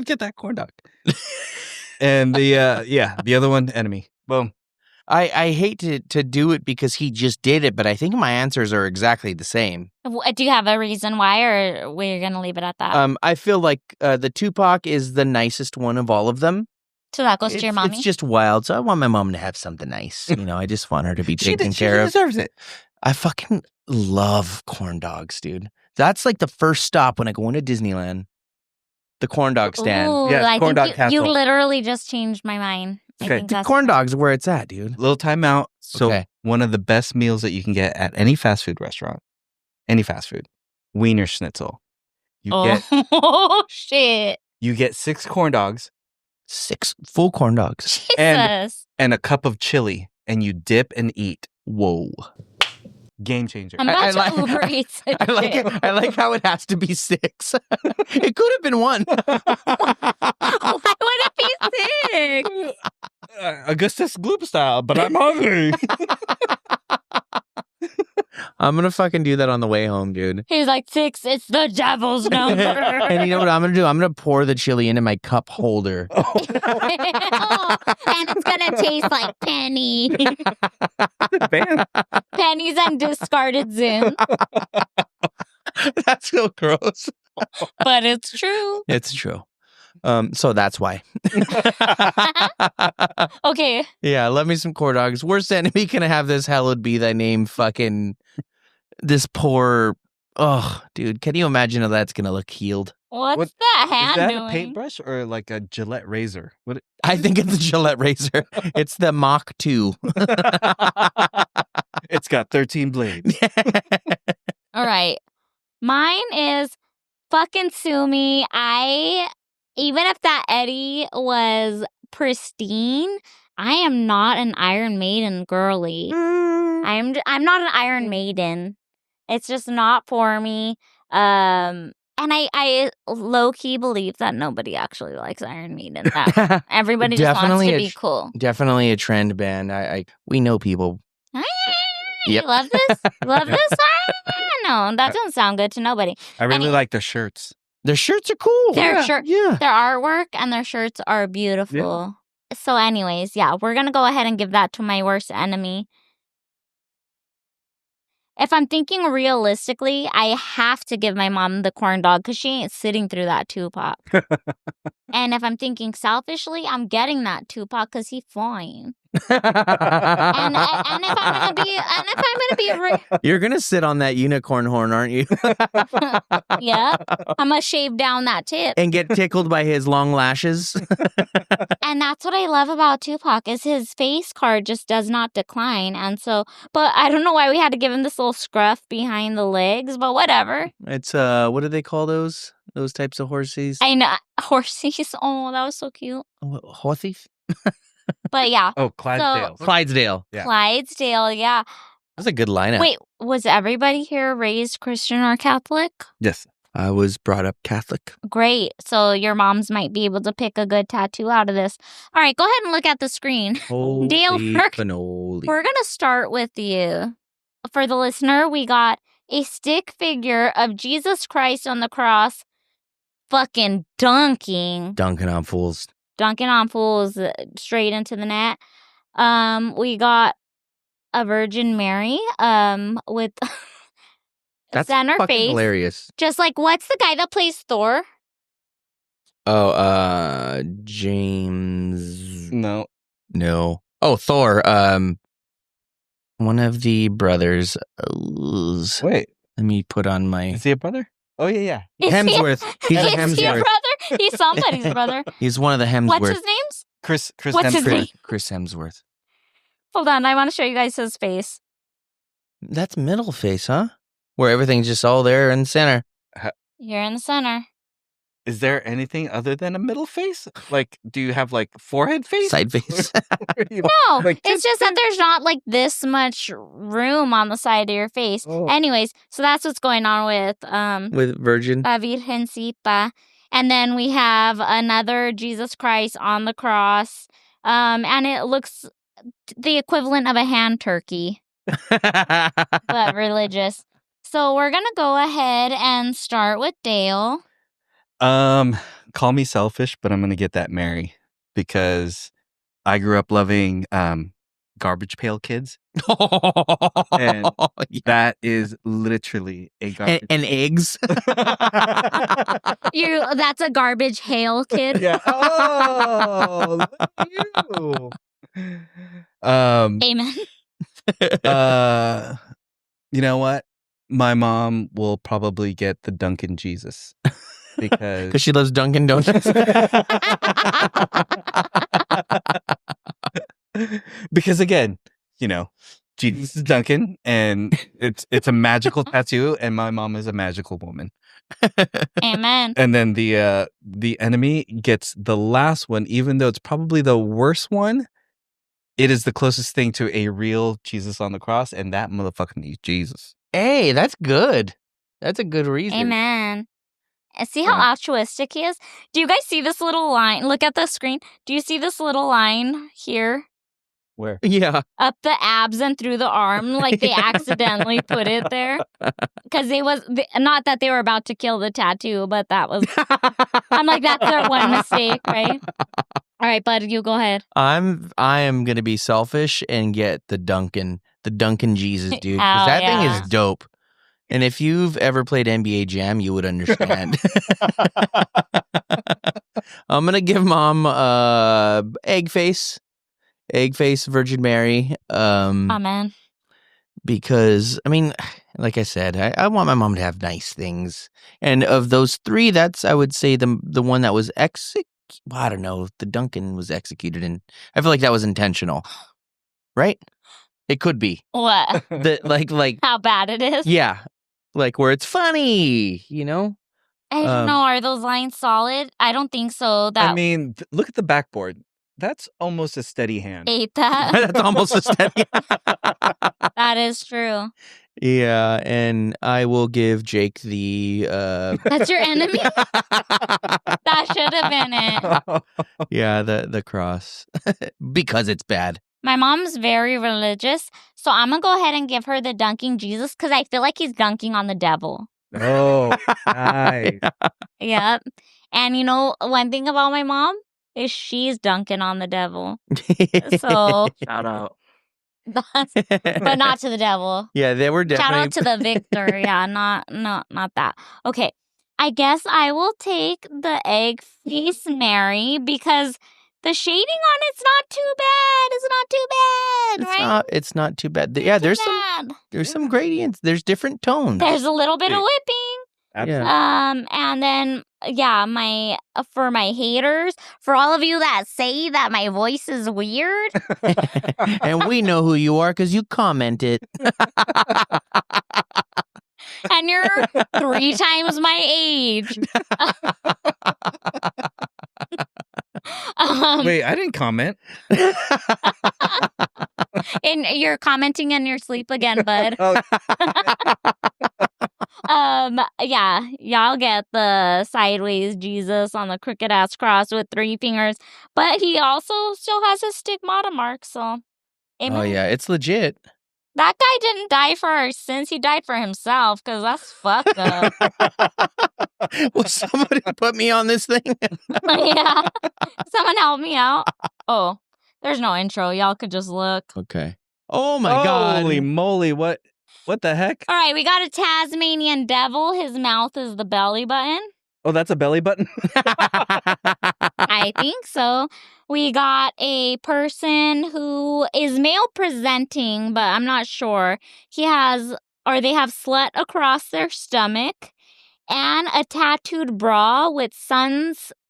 get that corn dog. And the other one, enemy. Boom. I hate to do it because he just did it, but I think my answers are exactly the same. Do you have a reason why, or we're going to leave it at that? I feel like the Tupac is the nicest one of all of them. So that goes to your mommy? It's just wild. So I want my mom to have something nice. You know, I just want her to be taken care of. She deserves it. I fucking love corn dogs, dude. That's like the first stop when I go into Disneyland. The corn dog stand. Ooh, Yes, I corn think dog you castle. literally just changed my mind. I Okay. think The that's corn dogs are where it's at, dude. Little timeout. So Okay. one of the best meals that you can get at any fast food restaurant, any fast food, Wiener Schnitzel. Oh, shit. You get 6 corn dogs 6 full corn dogs. Jesus. and a cup of chili, and you dip and eat. Whoa. Game changer. I'm about I to like- Uber Eats it. I like it. I like how it has to be 6. It could have been 1. Why would it be 6? Augustus Gloop style, but I'm hungry. I'm gonna fucking do that on the way home, dude. He's like, 6, it's the devil's number. And you know what I'm gonna do? I'm gonna pour the chili into my cup holder. And it's going to taste like penny. Bam. Pennies and discarded Zoom. That's so gross. But it's true. It's true. So that's why. Okay. Yeah, love me some corn dogs. Worst enemy can I have this hallowed be thy name fucking this poor dude. Can you imagine how that's gonna look healed? What's that hand Is that doing? a paintbrush or like a Gillette razor? What? I think it's a Gillette razor. It's the Mach 2. It's got 13 blades. All right. Mine is fucking sue me. Even if that Eddie was pristine, I am not an Iron Maiden girly. I'm not an Iron Maiden. It's just not for me. And I low key believe that nobody actually likes Iron Maiden. That everybody just wants Definitely to a be cool. Definitely a trend band. We know people. Yep. You love this? You love this? No, that doesn't sound good to nobody. I really like their shirts. Their shirts are cool. Their Yeah. Their artwork and their shirts are beautiful. So anyways, yeah, we're going to go ahead and give that to my worst enemy. if I'm thinking realistically, I have to give my mom the corn dog because she ain't sitting through that Tupac. And if I'm thinking selfishly, I'm getting that Tupac because he's fine. And if I'm gonna be You're gonna sit on that unicorn horn, aren't you? Yeah, I'm gonna shave down that tip. And get tickled by his long lashes. And that's what I love about Tupac is his face card just does not decline. And so, but I don't know why we had to give him this little scruff behind the legs, but whatever. It's what do they call those types of horses? I know horses. Oh, that was so cute. Horses? But yeah. Oh, Clydesdale. Clydesdale. Yeah. Clydesdale, yeah. That's a good lineup. Wait, was everybody here raised Christian or Catholic? Yes. I was brought up Catholic. Great. So your moms might be able to pick a good tattoo out of this. All right, go ahead and look at the screen. Holy Dale, cannoli. we're going to start with you. For the listener, we got a stick figure of Jesus Christ on the cross fucking dunking Dunking on fools. Straight into the net. We got a Virgin Mary with That's center fucking face. hilarious. Just like, what's the guy that plays Thor? Oh, James. No. Oh, Thor. One of the brothers. Wait. Let me put on my Is he a brother? Oh, yeah. Hemsworth. He's a Is he a Hemsworth. brother? He's somebody's brother. He's one of the Hemsworth. What's his names? Chris What's his Hemsworth. name? Chris Hemsworth. Hold on, I want to show you guys his face. That's middle face, huh? Where everything's just all there in the center. You're in the center. Is there anything other than a middle face? Like, do you have like forehead face? Side face. No, Like, it's just that there's not like this much room on the side of your face. Oh. Anyways, so that's what's going on with With Virgin. La Virgencita. And then we have another Jesus Christ on the cross. And it looks the equivalent of a hand turkey, but religious. So we're going to go ahead and start with Dale. Call me selfish, but I'm gonna get that Mary because I grew up loving Garbage Pail Kids. And that is literally a garbage and eggs. That's a garbage hail kid. Yeah. Oh, look at you. Amen. You know what? My mom will probably get the Dunkin' Jesus because she loves Dunkin' Donuts. Because again, you know, Jesus is Duncan, and it's a magical tattoo, and my mom is a magical woman. Amen. And then the enemy gets the last one, even though it's probably the worst one. It is the closest thing to a real Jesus on the cross, and that motherfucker needs Jesus. Hey, that's good. That's a good reason. Amen. And see how altruistic he is? Do you guys see this little line? Look at the screen. Do you see this little line here? Where? Yeah. Up the abs and through the arm, like they accidentally put it there. Because not that they were about to kill the tattoo, but that was, I'm like, that's their one mistake, right? All right, bud, you go ahead. I am gonna be selfish and get the Dunkin' Jesus, dude. 'Cause that thing is dope. And if you've ever played NBA Jam, you would understand. I'm gonna give mom egg face Virgin Mary. Amen. Because I mean, like I said, I want my mom to have nice things. And of those three, that's I would say the one that was I don't know. The Duncan was executed, and I feel like that was intentional, right? It could be. What? Like How bad it is? Yeah, like where it's funny, you know. I don't know. Are those lines solid? I don't think so. I mean, look at the backboard. That's almost a steady hand. Ate that. That's almost a steady. That is true. Yeah, and I will give Jake the. That's your enemy. That should have been it. Yeah, the cross because it's bad. My mom's very religious, so I'm gonna go ahead and give her the dunking Jesus because I feel like he's dunking on the devil. Oh, nice. Yep. And you know, one thing about my mom is she's dunking on the devil. So Shout out. but not to the devil. Yeah, they were Shout definitely. out to the victor. Yeah, not that. Okay, I guess I will take the egg face Mary because the shading on it's not too bad. It's not too bad, right? It's not too bad. Not Yeah, too there's bad. some gradients. There's different tones. There's a little bit of whipping. Absolutely. And then for my haters, for all of you that say that my voice is weird, And we know who you are because you commented. and you're 3 times my age. Wait, I didn't comment. And you're commenting in your sleep again, bud. Yeah, y'all get the sideways Jesus on the crooked ass cross with 3 fingers, but he also still has his stigmata mark, so amen. Oh, yeah, it's legit. That guy didn't die for our sins, he died for himself, because that's fucked up. Will somebody put me on this thing? Yeah, someone help me out. Oh, there's no intro, y'all could just look. Okay. Oh my God. Holy moly, what the heck? All right, we got a Tasmanian devil. His mouth is the belly button. Oh, that's a belly button? I think so. We got a person who is male presenting, but I'm not sure. They have slut across their stomach and a tattooed bra with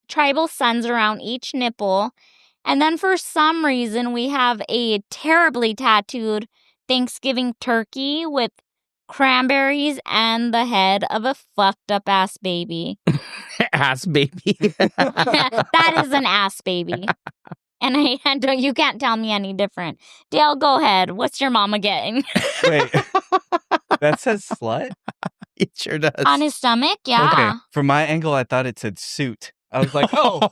tribal suns around each nipple. And then for some reason, we have a terribly tattooed Thanksgiving turkey with cranberries and the head of a fucked up ass baby. Ass baby. That is an ass baby. And you can't tell me any different. Dale, go ahead. What's your mama getting? Wait, that says slut? It sure does. On his stomach? Yeah. Okay, from my angle, I thought it said suit. I was like, oh,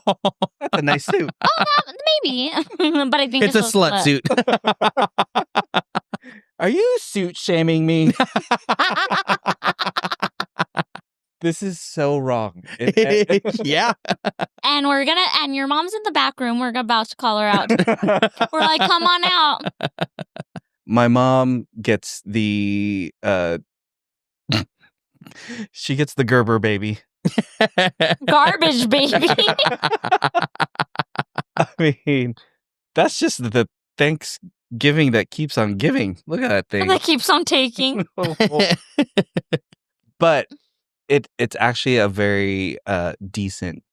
that's a nice suit. Oh, maybe. But I think It's a slut suit. Are you suit shaming me? This is so wrong. Yeah. And your mom's in the back room. We're about to call her out. We're like, come on out. My mom gets the she gets the Gerber baby. Garbage baby. I mean, that's just the Thanksgiving that keeps on giving. Look at that thing. That keeps on taking. But it's actually a very decent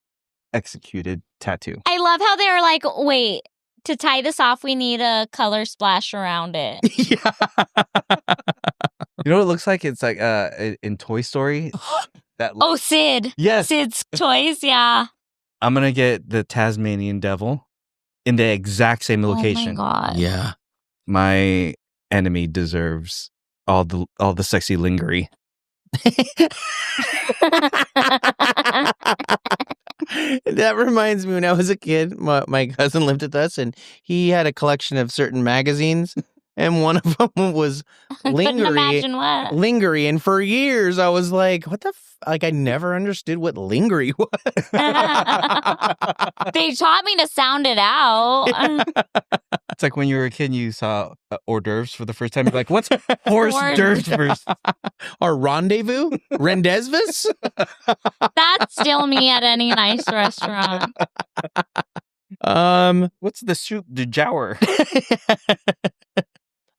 executed tattoo. I love how they're like, wait, to tie this off, we need a color splash around it. Yeah. You know what it looks like? It's like in Toy Story. Oh, Sid. Yes. Sid's toys, yeah. I'm going to get the Tasmanian devil in the exact same location. Oh my God. Yeah. My enemy deserves all the sexy lingerie. That reminds me, when I was a kid, my cousin lived with us, and he had a collection of certain magazines, and one of them was Couldn't imagine what. Lingerie, and for years I was like, what the like, I never understood what lingerie was. They taught me to sound it out. It's like when you were a kid and you saw hors d'oeuvres for the first time. You're like, what's hors d'oeuvres? Or rendezvous? Rendezvous? That's still me at any nice restaurant. What's the soup du jour?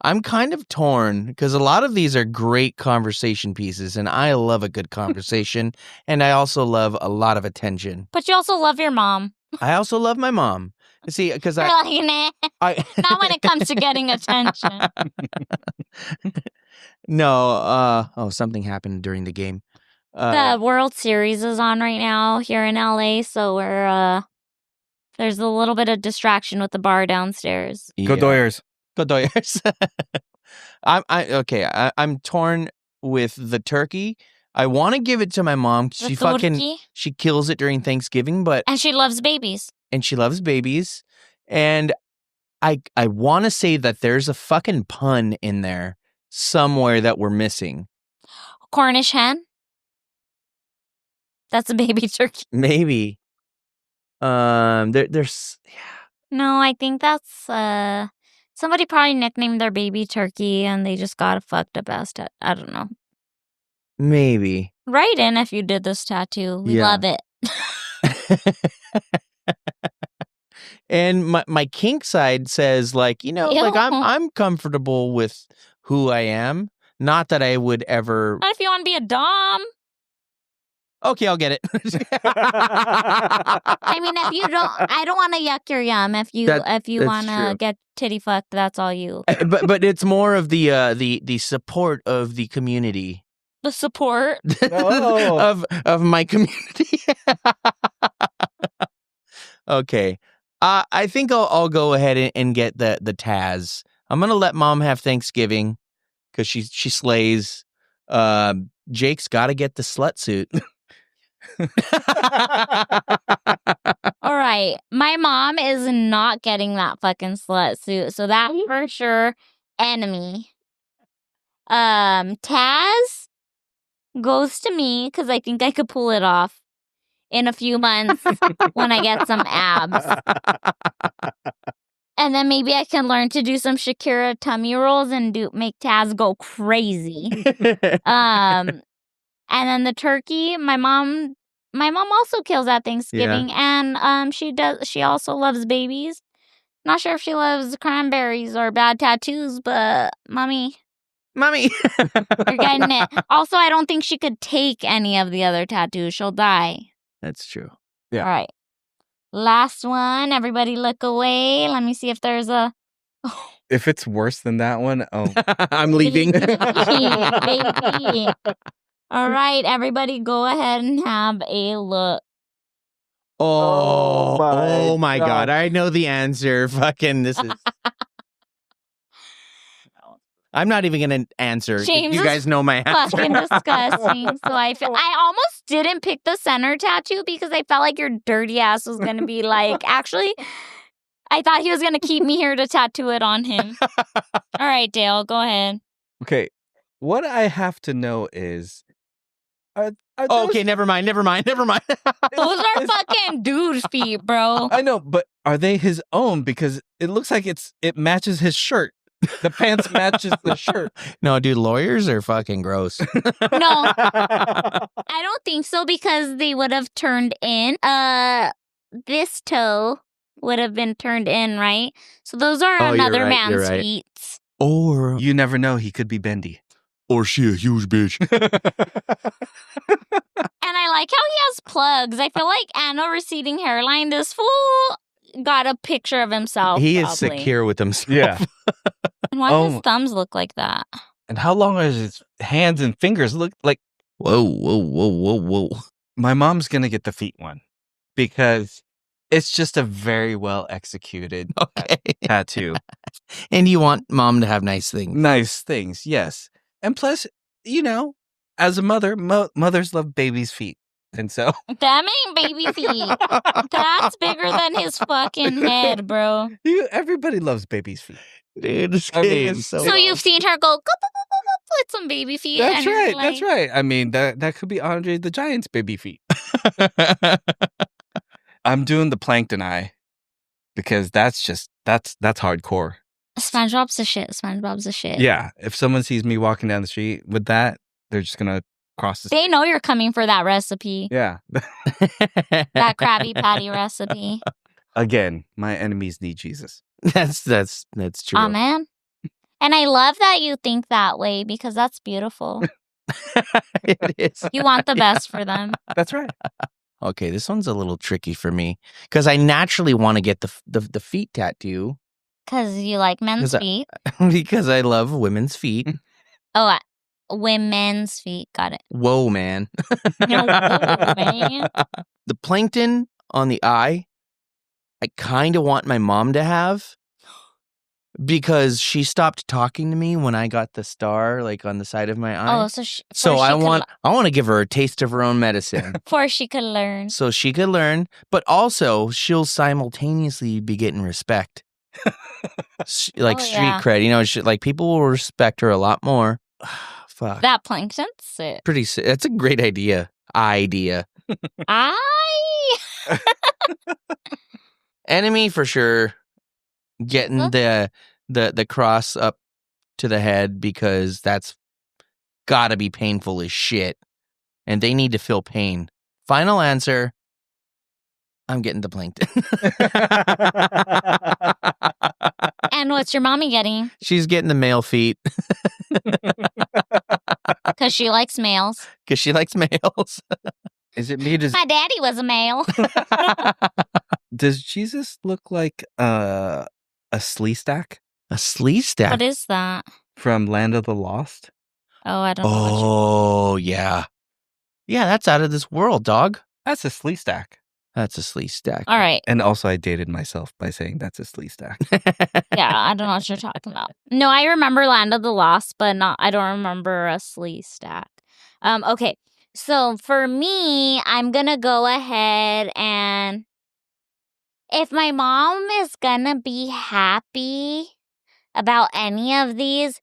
I'm kind of torn because a lot of these are great conversation pieces, and I love a good conversation, and I also love a lot of attention. But you also love your mom. I also love my mom. See, because You're like, nah, not when it comes to getting attention. No, something happened during the game. The World Series is on right now here in LA, so we're there's a little bit of distraction with the bar downstairs. Go Doyers. Go Doyers. I'm torn with the turkey. I want to give it to my mom. She kills it during Thanksgiving, and she loves babies. And I want to say that there's a fucking pun in there somewhere that we're missing. Cornish hen? That's a baby turkey. Maybe. There's No, I think that's Somebody probably nicknamed their baby Turkey and they just got fucked up ass tattoo. I don't know. Maybe. Write in if you did this tattoo. We Yeah. love it. And my kink side says like, like I'm comfortable with who I am. Not that I would ever. Not if you want to be a dom. Okay, I'll get it. I mean, if you don't, I don't want to yuck your yum. If you want to get titty fucked, that's all you. But it's more of the support of the community. The support of my community. Okay. I think I'll go ahead and get the Taz. I'm gonna let Mom have Thanksgiving because she slays. Jake's got to get the slut suit. All right. My mom is not getting that fucking slut suit. So that's for sure enemy. Taz goes to me because I think I could pull it off in a few months when I get some abs. And then maybe I can learn to do some Shakira tummy rolls and make Taz go crazy. And then the turkey, my mom also kills at Thanksgiving, and she also loves babies. Not sure if she loves cranberries or bad tattoos, but mommy, you're getting it. Also, I don't think she could take any of the other tattoos. She'll die. That's true. Yeah. All right. Last one. Everybody look away. Let me see if there's a... If it's worse than that one, I'm leaving. Baby. All right, everybody go ahead and have a look. Oh my God. I know the answer. Fucking this is... I'm not even going to answer. James, you guys know my answer. Fucking disgusting. So I almost didn't pick the center tattoo because I felt like your dirty ass was going to be like, actually, I thought he was going to keep me here to tattoo it on him. All right, Dale, go ahead. Okay. What I have to know is... okay, never mind. Those are fucking dude's feet, bro. I know, but are they his own? Because it looks like it matches his shirt. The pants matches the shirt. No, dude, lawyers are fucking gross. No, I don't think so because they would have turned in. This toe would have been turned in, right? So those are another man's feet. Or you never know, he could be bendy. Or she a huge bitch. And I like how he has plugs. I feel like Anna receding hairline. This fool got a picture of himself. He is secure with himself. Yeah. And why does his thumbs look like that? And how long are his hands and fingers look like? Whoa. My mom's going to get the feet one because it's just a very well executed tattoo. And you want Mom to have nice things. Nice things, yes. And plus, as a mother, mothers love babies' feet. And so... That ain't baby feet. That's bigger than his fucking head, bro. Everybody loves babies' feet. Dude, this kid is so you've seen her go with some baby feet. That's and right. like... That's right. I mean, that could be Andre the Giant's baby feet. I'm doing the plankton eye because that's hardcore. SpongeBob's a shit. Yeah. If someone sees me walking down the street with that, they're just going to cross the street. They know you're coming for that recipe. Yeah. That Krabby Patty recipe. Again, my enemies need Jesus. That's true. Amen. And I love that you think that way because that's beautiful. It is. You want the best for them. That's right. Okay, this one's a little tricky for me because I naturally want to get the feet tattoo. Because you like men's feet? Because I love women's feet. Oh, women's feet. Got it. Whoa, man. No, man. The plankton on the eye, I kind of want my mom to have because she stopped talking to me when I got the star like on the side of my eye. Oh, so I want to give her a taste of her own medicine. For she could learn. So she could learn, but also she'll simultaneously be getting respect. Like street cred, like people will respect her a lot more. Fuck. That plankton's sick. Pretty sick. That's a great idea. Enemy for sure. Getting the the cross up to the head because that's gotta be painful as shit. And they need to feel pain. Final answer, I'm getting the plankton. And what's your mommy getting? She's getting the male feet. Because she likes males. Because she likes males. Is it me? My daddy was a male. Does Jesus look like a slee stack? A slee stack? What is that? From Land of the Lost? Oh, I don't know. Oh, yeah. Yeah, that's out of this world, dog. That's a slee stack. That's a slee stack. All right. And also, I dated myself by saying that's a slee stack. Yeah, I don't know what you're talking about. No, I remember Land of the Lost, but I don't remember a slee stack. Okay, so for me, I'm gonna go ahead and if my mom is gonna be happy about any of these,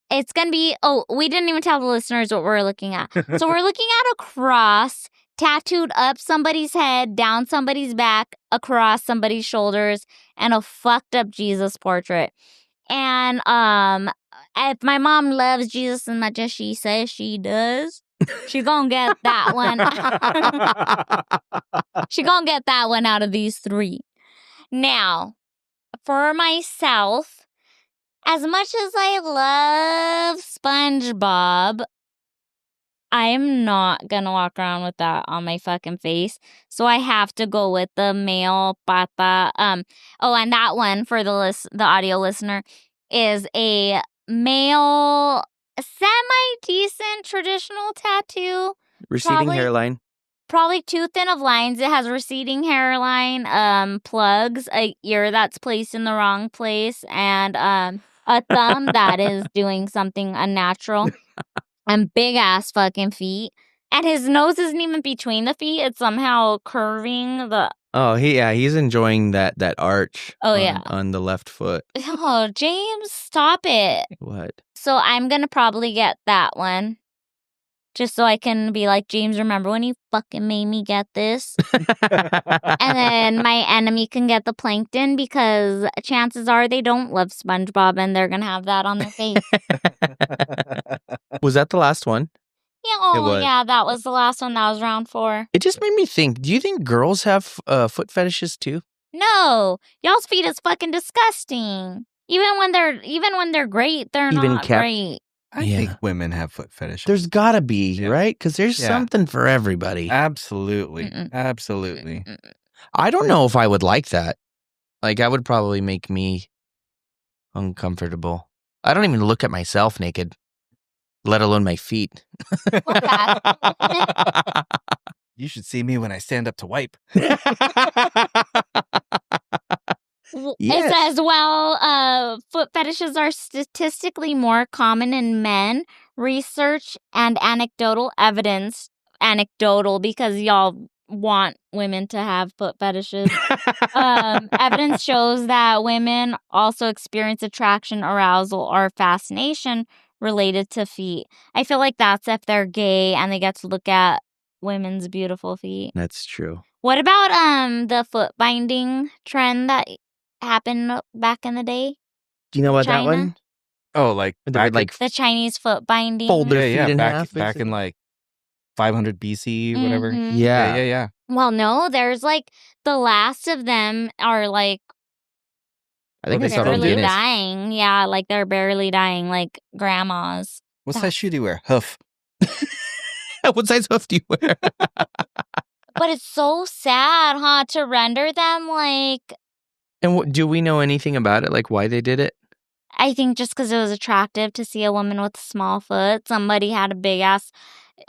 it's gonna be. Oh, we didn't even tell the listeners what we're looking at. So we're looking at a cross tattooed up somebody's head, down somebody's back, across somebody's shoulders, and a fucked up Jesus portrait. And if my mom loves Jesus as much as she says she does, she's gonna get that one. She's gonna get that one out of these three. Now, for myself, as much as I love SpongeBob, I'm not gonna walk around with that on my fucking face. So I have to go with the male pata. Oh, and that one for the audio listener is a male semi-decent traditional tattoo. Receding hairline. Probably too thin of lines. It has receding hairline, plugs, a ear that's placed in the wrong place, and a thumb that is doing something unnatural. And big ass fucking feet. And his nose isn't even between the feet. It's somehow curving the... Oh, he's enjoying that arch on the left foot. Oh, James, stop it. What? So I'm going to probably get that one. Just so I can be like, James, remember when you fucking made me get this? And then my enemy can get the plankton because chances are they don't love SpongeBob and they're going to have that on their face. Was that the last one? Yeah, yeah, that was the last one. That was round 4. It just made me think, do you think girls have foot fetishes too? No, y'all's feet is fucking disgusting. Even when they're great, they're not great. I think women have foot fetishes. There's gotta be, right? Because there's something for everybody. Absolutely. Absolutely. I don't know if I would like that. Like, that would probably make me uncomfortable. I don't even look at myself naked, let alone my feet. You should see me when I stand up to wipe. It says, foot fetishes are statistically more common in men. Research and anecdotal evidence. Anecdotal because y'all want women to have foot fetishes. Evidence shows that women also experience attraction, arousal, or fascination related to feet. I feel like that's if they're gay and they get to look at women's beautiful feet. That's true. What about the foot binding trend that happened back in the day? Do you know about that one? Oh, like the Chinese foot binding. Fold their feet in half. Back in like 500 BC, whatever. Mm-hmm. Yeah. Well, no, there's like the last of them are like I think they're barely dying. Yeah, like they're barely dying, like grandmas. What size shoe do you wear? Hoof. What size hoof do you wear? But it's so sad, huh? To render them like. And do we know anything about it? Like why they did it? I think just because it was attractive to see a woman with a small foot. Somebody had a big ass.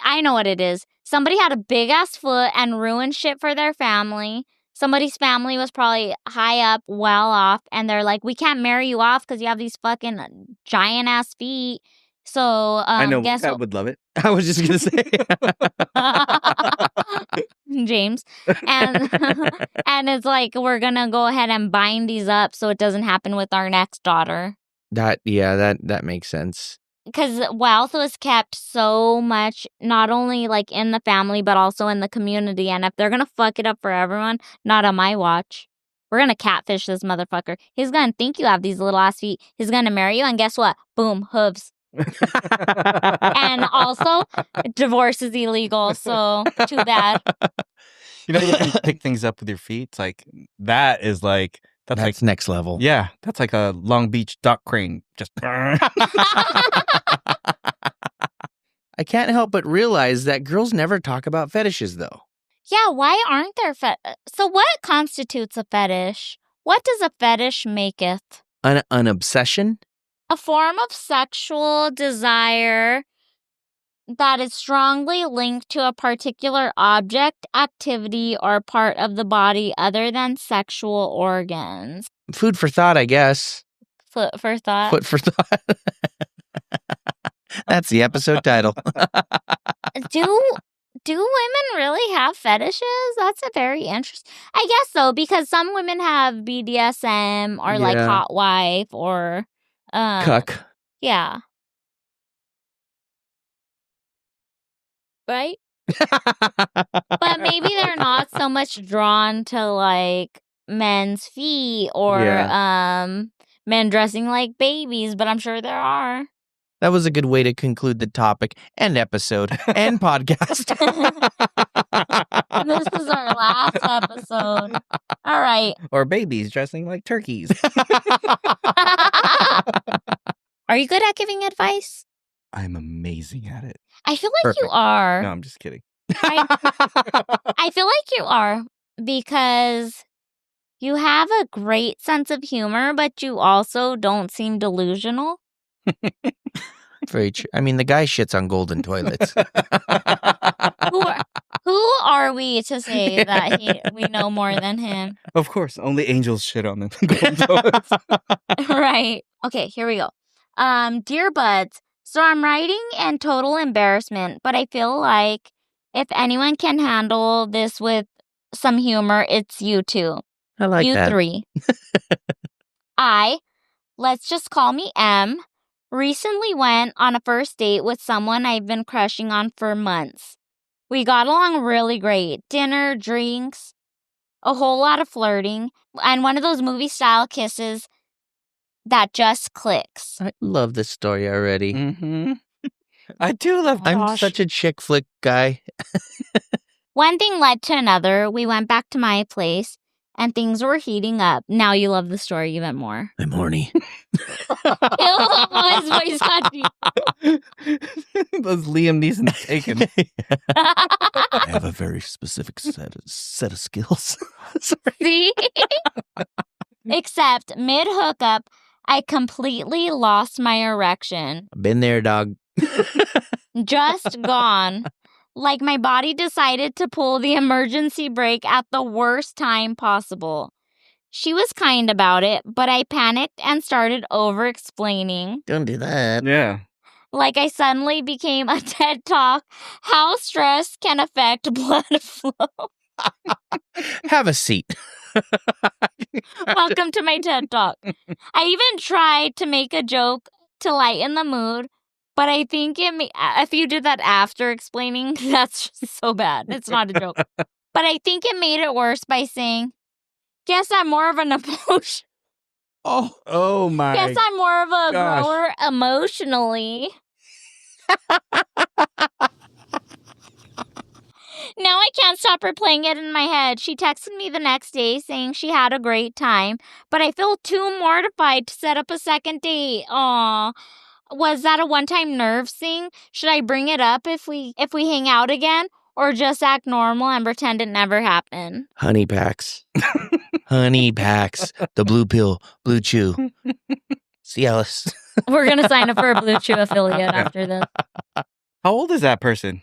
I know what it is. Somebody had a big ass foot and ruined shit for their family. Somebody's family was probably high up, well off, and they're like, "We can't marry you off because you have these fucking giant ass feet." So I know Kat would love it. I was just gonna say, James, and and it's like we're gonna go ahead and bind these up so it doesn't happen with our next daughter. That makes sense. Because wealth was kept so much, not only like in the family, but also in the community. And if they're going to fuck it up for everyone, not on my watch. we're going to catfish this motherfucker. He's going to think you have these little ass feet. He's going to marry you. And guess what? Boom, hooves. And also, divorce is illegal. So too bad. You can pick things up with your feet. It's like, that's like next level. Yeah, that's like a Long Beach dock crane. Just. I can't help but realize that girls never talk about fetishes, though. Yeah, why aren't there So what constitutes a fetish? What does a fetish maketh? An obsession? A form of sexual desire that is strongly linked to a particular object, activity, or part of the body other than sexual organs. Food for thought, I guess. Foot for thought. Foot for thought. That's the episode title. Do women really have fetishes? That's a very interesting. I guess so, because some women have BDSM or like hot wife or cuck. Yeah. Right? But maybe they're not so much drawn to like men's feet or men dressing like babies, but I'm sure there are. That was a good way to conclude the topic and episode and podcast. This is our last episode. All right. Or babies dressing like turkeys. Are you good at giving advice? I'm amazing at it. I feel like you are. No, I'm just kidding. I feel like you are because you have a great sense of humor, but you also don't seem delusional. Very true. I mean, the guy shits on golden toilets. Who are we to say that we know more than him? Of course, only angels shit on the golden toilets. Right. Okay, here we go. Dear Buds, so I'm writing in total embarrassment, but I feel like if anyone can handle this with some humor, it's you two. I like that. You three. Let's just call me M, recently went on a first date with someone I've been crushing on for months. We got along really great. Dinner, drinks, a whole lot of flirting, and one of those movie-style kisses that just clicks. I love this story already. Mm-hmm. I do love I'm such a chick flick guy. One thing led to another. We went back to my place, and things were heating up. Now you love the story even more. I'm horny. His voice got deep. Those Liam Neeson taken. I have a very specific set of skills. See? Except mid-hookup, I completely lost my erection. Been there, dog. Just gone. Like my body decided to pull the emergency brake at the worst time possible. She was kind about it, but I panicked and started over-explaining. Don't do that. Yeah. Like I suddenly became a TED Talk. How stress can affect blood flow. Have a seat. Welcome to my TED Talk. I even tried to make a joke to lighten the mood, but I think if you did that after explaining, that's just so bad. It's not a joke. But I think it made it worse by saying, guess I'm more of an emotion. Oh my. Guess I'm more of a gosh. grower emotionally. Now I can't stop replaying it in my head. She texted me the next day saying she had a great time, but I feel too mortified to set up a second date. Aw. Was that a one-time nerves thing? Should I bring it up if we hang out again? Or just act normal and pretend it never happened? Honey packs. Honey packs. The blue pill. Blue chew. Cialis. We're going to sign up for a Blue Chew affiliate after this. How old is that person?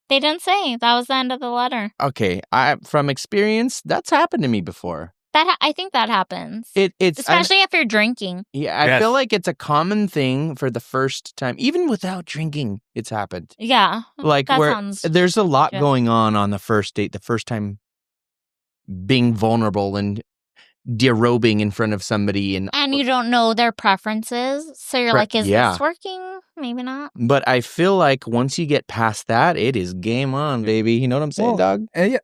They didn't say. That was the end of the letter. Okay, from experience, that's happened to me before. I think that happens. It's especially if you're drinking. Yeah, I feel like it's a common thing for the first time, even without drinking. It's happened. Yeah, like where there's a lot going on the first date, the first time being vulnerable and derobing in front of somebody, and you don't know their preferences, so you're like, is this working? Maybe not. But I feel like once you get past that, it is game on, baby. You know what I'm saying, dog? Yeah.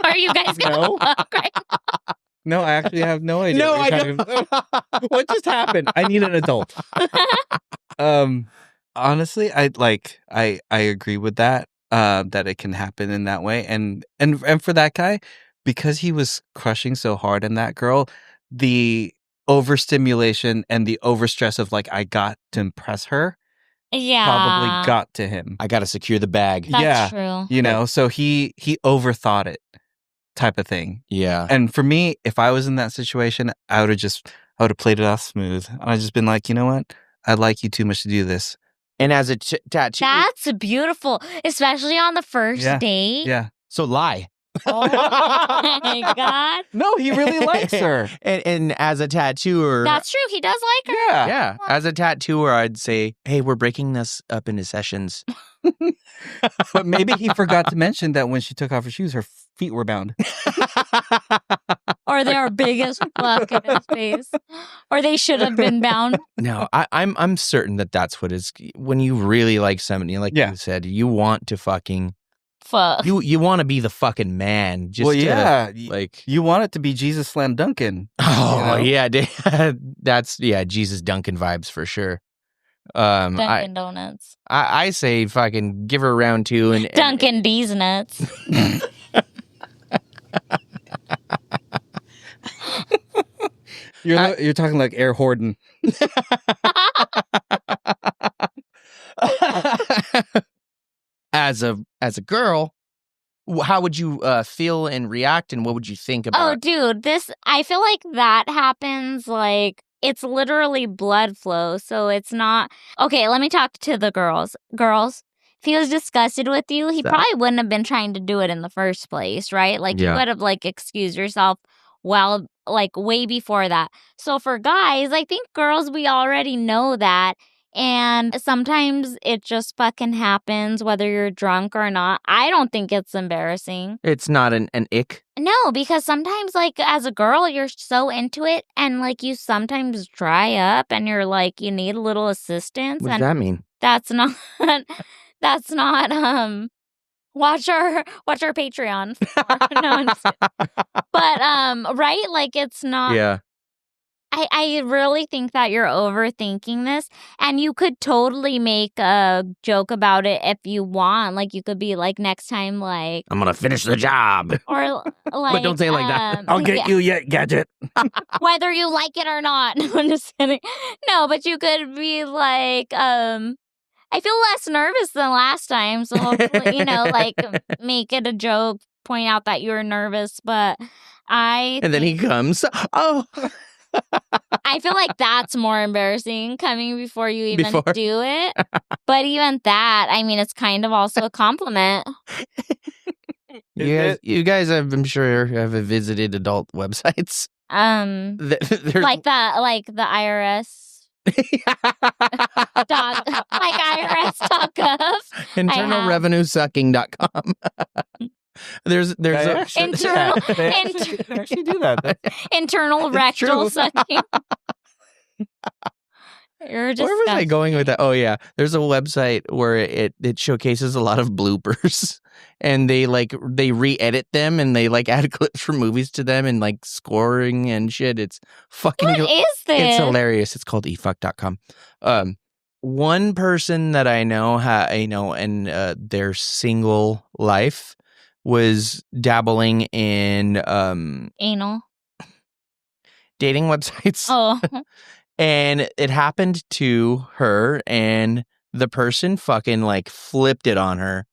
Are you guys gonna fuck right now? No, I actually have no idea. No, what I you're don't. talking about. What just happened? I need an adult. Honestly, I agree with that. That it can happen in that way, and for that guy, because he was crushing so hard on that girl, the overstimulation and the overstress of like I got to impress her probably got to him. I got to secure the bag. That's true. You know, so he overthought it, type of thing. Yeah. And for me, if I was in that situation, I would have played it off smooth. I'd just been like, you know what? I like you too much to do this. And as a tattoo, That's beautiful, especially on the first date. Yeah. so lie. Oh my God. No, he really likes her. And as a tattooer, That's true. He does like her. yeah, as a tattooer, I'd say, hey, we're breaking this up into sessions. But maybe he forgot to mention that when she took off her shoes, her feet were bound. Or they are big as fuck in his face. Or they should have been bound. No, I'm certain that's what is when you really like somebody, like you said, you want to fucking Fuck. you want to be the fucking man. Just like you want it to be Jesus Slam Duncan. Oh yeah, that's Jesus Duncan vibes for sure. Dunkin' Donuts. I say fucking give her round 2 and Dunkin' D's nuts. You're talking like Air Horton. As a girl, how would you feel and react, and what would you think about? Oh, dude, I feel like that happens like it's literally blood flow, so it's not okay. Let me talk to the girls. Girls, if he was disgusted with you, he probably wouldn't have been trying to do it in the first place, right? Like you would have like excused yourself well, like way before that. So for guys, I think girls, we already know that. And sometimes it just fucking happens whether you're drunk or not. I don't think it's embarrassing. It's not an ick? No, because sometimes like as a girl, you're so into it and like you sometimes dry up and you're like, you need a little assistance. What does that mean? That's not, watch our Patreon. No, I'm just kidding. But, right? Like it's not. Yeah. I really think that you're overthinking this, and you could totally make a joke about it if you want. Like, you could be like, next time, like... I'm going to finish the job. Or, like... But don't say it like that. I'll get you yet, gadget. Whether you like it or not. No, I'm just kidding. No, but you could be like, I feel less nervous than last time, so hopefully, like, make it a joke, point out that you're nervous, but And then he comes. Oh... I feel like that's more embarrassing coming before you even do it. But even that, I mean, it's kind of also a compliment. You guys, I'm sure, have visited adult websites. Like the IRS. IRS.gov. InternalRevenueSucking.com. There's internal actually do that. Internal rectal sucking. You're just where was I going with that? Oh yeah, there's a website where it showcases a lot of bloopers, and they re-edit them and they like add clips from movies to them and like scoring and shit. It's fucking. What is this? It's hilarious. It's called efuck.com. One person that I know, in their single life was dabbling in anal dating websites. Oh. And it happened to her, and the person fucking like flipped it on her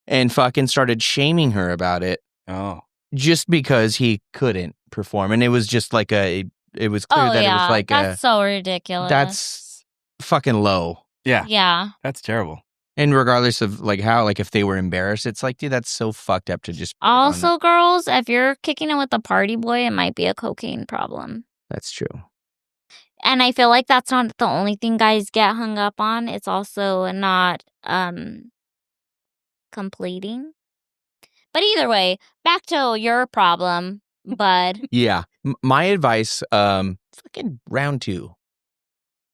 and fucking started shaming her about it. Oh. Just because he couldn't perform. And it was just like it was clear that it was like that's so ridiculous. That's fucking low. Yeah. Yeah. That's terrible. And regardless of like how, like if they were embarrassed, it's like, dude, that's so fucked up to just. Also, girls, if you're kicking it with a party boy, it might be a cocaine problem. That's true. And I feel like that's not the only thing guys get hung up on. It's also not completing. But either way, back to your problem, bud. Yeah. My advice, fucking round 2.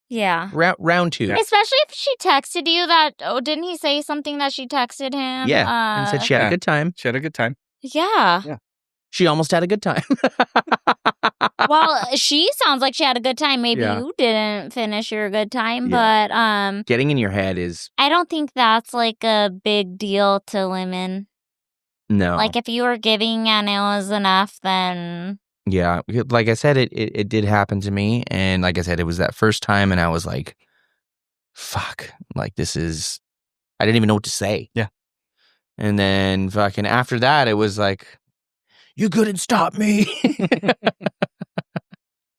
Yeah. Round 2. Especially if she texted you that, didn't he say something that she texted him? Yeah. And said she had a good time. She had a good time. Yeah. She almost had a good time. Well, she sounds like she had a good time. Maybe Yeah. you didn't finish your good time, Yeah. but Getting in your head is I don't think that's like a big deal to women. no. Like if you were giving and it was enough, then Yeah, like I said, it did happen to me, and like I said, it was that first time, and I was like, "Fuck!" Like this is, I didn't even know what to say. Yeah. And then fucking after that, it was like, "You couldn't stop me."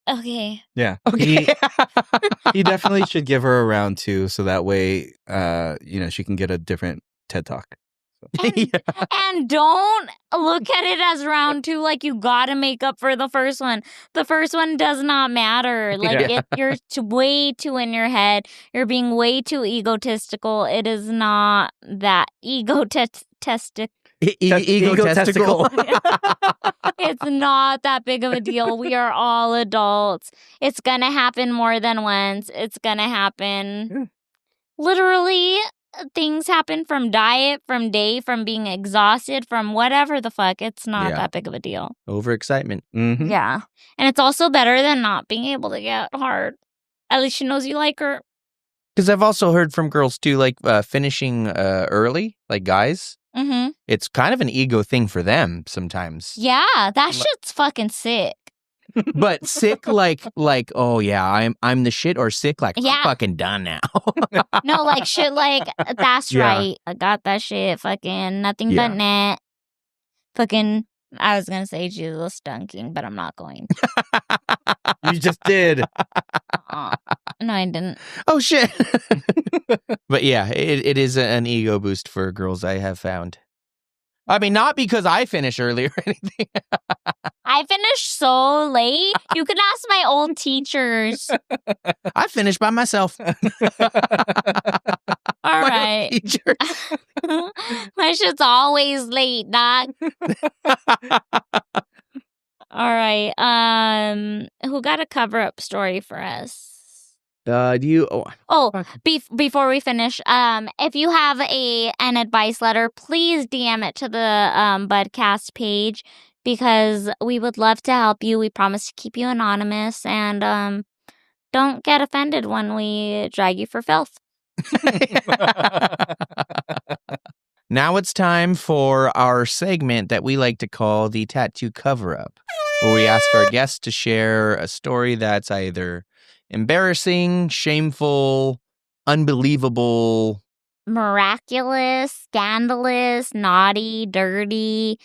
okay. Yeah. Okay. He definitely should give her a round 2 so that way, she can get a different TED Talk. And don't look at it as round 2 like you gotta make up for the first one. The first one does not matter. Like you're way too in your head. You're being way too egotistical. It is not that egotistic. Egotistical. It's not that big of a deal. We are all adults. It's gonna happen more than once. It's gonna happen. Literally, things happen from diet, from day, from being exhausted, from whatever the fuck. It's not that big of a deal. Overexcitement. Mm-hmm. Yeah. And it's also better than not being able to get hard. At least she knows you like her. Because I've also heard from girls too, like finishing early, like guys. Mm-hmm. It's kind of an ego thing for them sometimes. Yeah, that shit's fucking sick. But sick like oh yeah, I'm the shit, or sick like I'm fucking done now. No, like shit like that's Yeah. right. I got that shit. Fucking nothing but net. Fucking I was gonna say Jesus dunking, but I'm not going. You just did. No, I didn't. Oh shit. But yeah, it is an ego boost for girls, I have found. I mean, not because I finish early or anything. I finished so late. You could ask my old teachers. I finished by myself. All right. Teachers. My shit's always late, dog. All right. Who got a cover-up story for us? Do you? Before we finish, if you have an advice letter, please DM it to the Budcast page because we would love to help you. We promise to keep you anonymous, and don't get offended when we drag you for filth. Now it's time for our segment that we like to call the Tattoo Cover-Up, where we ask our guests to share a story that's either embarrassing, shameful, unbelievable, miraculous, scandalous, naughty, dirty,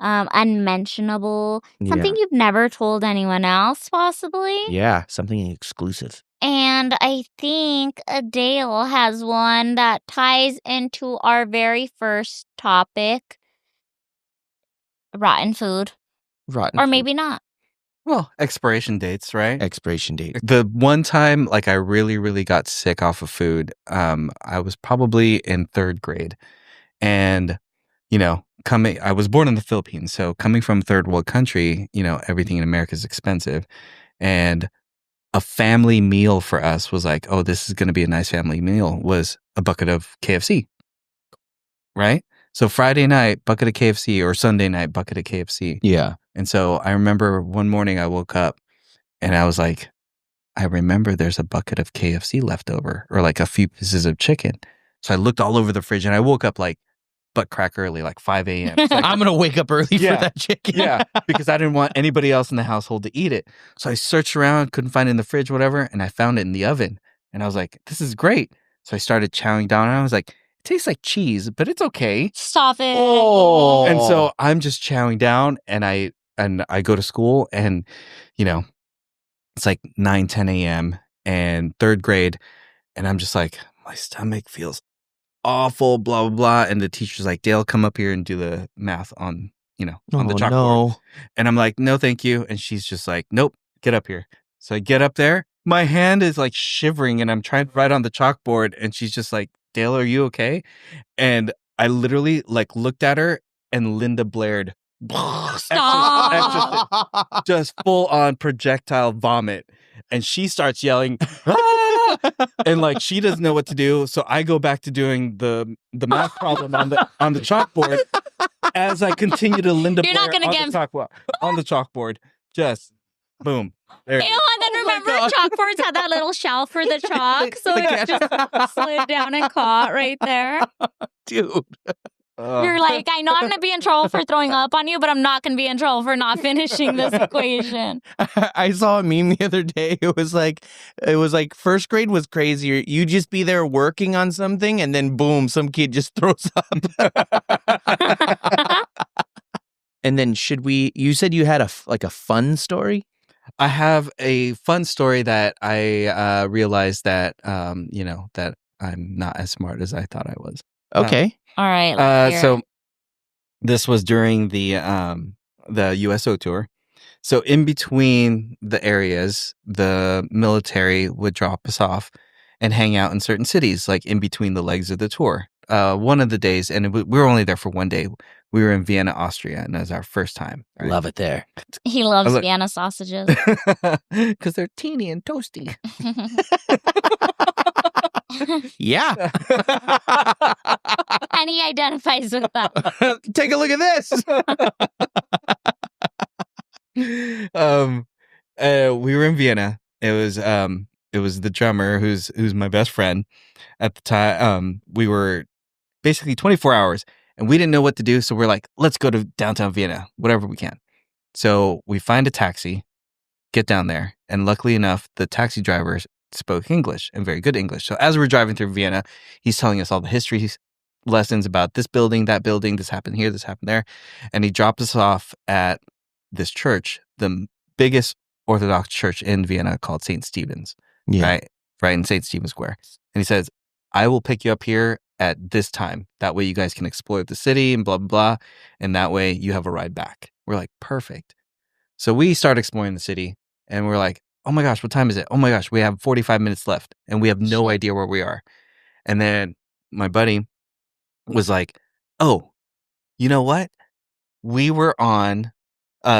unmentionable. Something you've never told anyone else, possibly. Yeah, something exclusive. And I think Dale has one that ties into our very first topic, rotten food. Rotten or food. maybe not. Well, expiration dates, right? Expiration date. The one time, like, I really, really got sick off of food, I was probably in 3rd grade. And, I was born in the Philippines. So coming from third world country, everything in America is expensive. And a family meal for us was like, oh, this is going to be a nice family meal, was a bucket of KFC. Right? So Friday night, bucket of KFC, or Sunday night, bucket of KFC. Yeah. And so I remember one morning I woke up and I was like, I remember there's a bucket of KFC left over, or like a few pieces of chicken. So I looked all over the fridge and I woke up like butt crack early, like 5 a.m. Like, I'm going to wake up early for that chicken. Yeah, because I didn't want anybody else in the household to eat it. So I searched around, couldn't find it in the fridge, whatever, and I found it in the oven. And I was like, this is great. So I started chowing down and I was like, it tastes like cheese, but it's okay. Stop it. Oh. And so I'm just chowing down and I go to school and, it's like 9, 10 a.m. and 3rd grade. And I'm just like, my stomach feels awful, blah, blah, blah. And the teacher's like, Dale, come up here and do the math on the chalkboard. No. And I'm like, no, thank you. And she's just like, nope, get up here. So I get up there. My hand is like shivering and I'm trying to write on the chalkboard. And she's just like, Dale, are you okay? And I literally like looked at her and Linda blared. Stop. Just full on projectile vomit. And she starts yelling, ah! And like she doesn't know what to do. So I go back to doing the math problem on the chalkboard as I continue to Linda You're Blair not gonna on get the chalkboard. Just Boom. There. And then remember chalkboards had that little shelf for the chalk, so it just slid down and caught right there. Dude. You're like, I know I'm going to be in trouble for throwing up on you, but I'm not going to be in trouble for not finishing this equation. I saw a meme the other day. It was like first grade was crazier. You just be there working on something, and then boom, some kid just throws up. And then you said you had a fun story? I have a fun story that I realized that, that I'm not as smart as I thought I was. Okay. All right. So this was during the USO tour. So in between the areas, the military would drop us off and hang out in certain cities, like in between the legs of the tour. One of the days, and we were only there for one day. We were in Vienna, Austria, and it was our first time. Right? Love it there. He loves Vienna sausages. Because they're teeny and toasty. Yeah. And he identifies with that. Take a look at this. We were in Vienna. It was the drummer who's my best friend at the time. We were basically 24 hours and we didn't know what to do, so we're like, let's go to downtown Vienna, whatever we can. So we find a taxi, get down there, and luckily enough, the taxi driver spoke English and very good English. So as we're driving through Vienna, he's telling us all the history lessons about this building, that building, this happened here, this happened there. And he dropped us off at this church, the biggest Orthodox church in Vienna called St. Stephen's, right in St. Stephen's Square. And he says, I will pick you up here at this time. That way you guys can explore the city and blah, blah, blah. And that way you have a ride back. We're like, perfect. So we start exploring the city and we're like, oh my gosh, what time is it? Oh my gosh, we have 45 minutes left and we have no idea where we are. And then my buddy was like, oh, you know what? We were on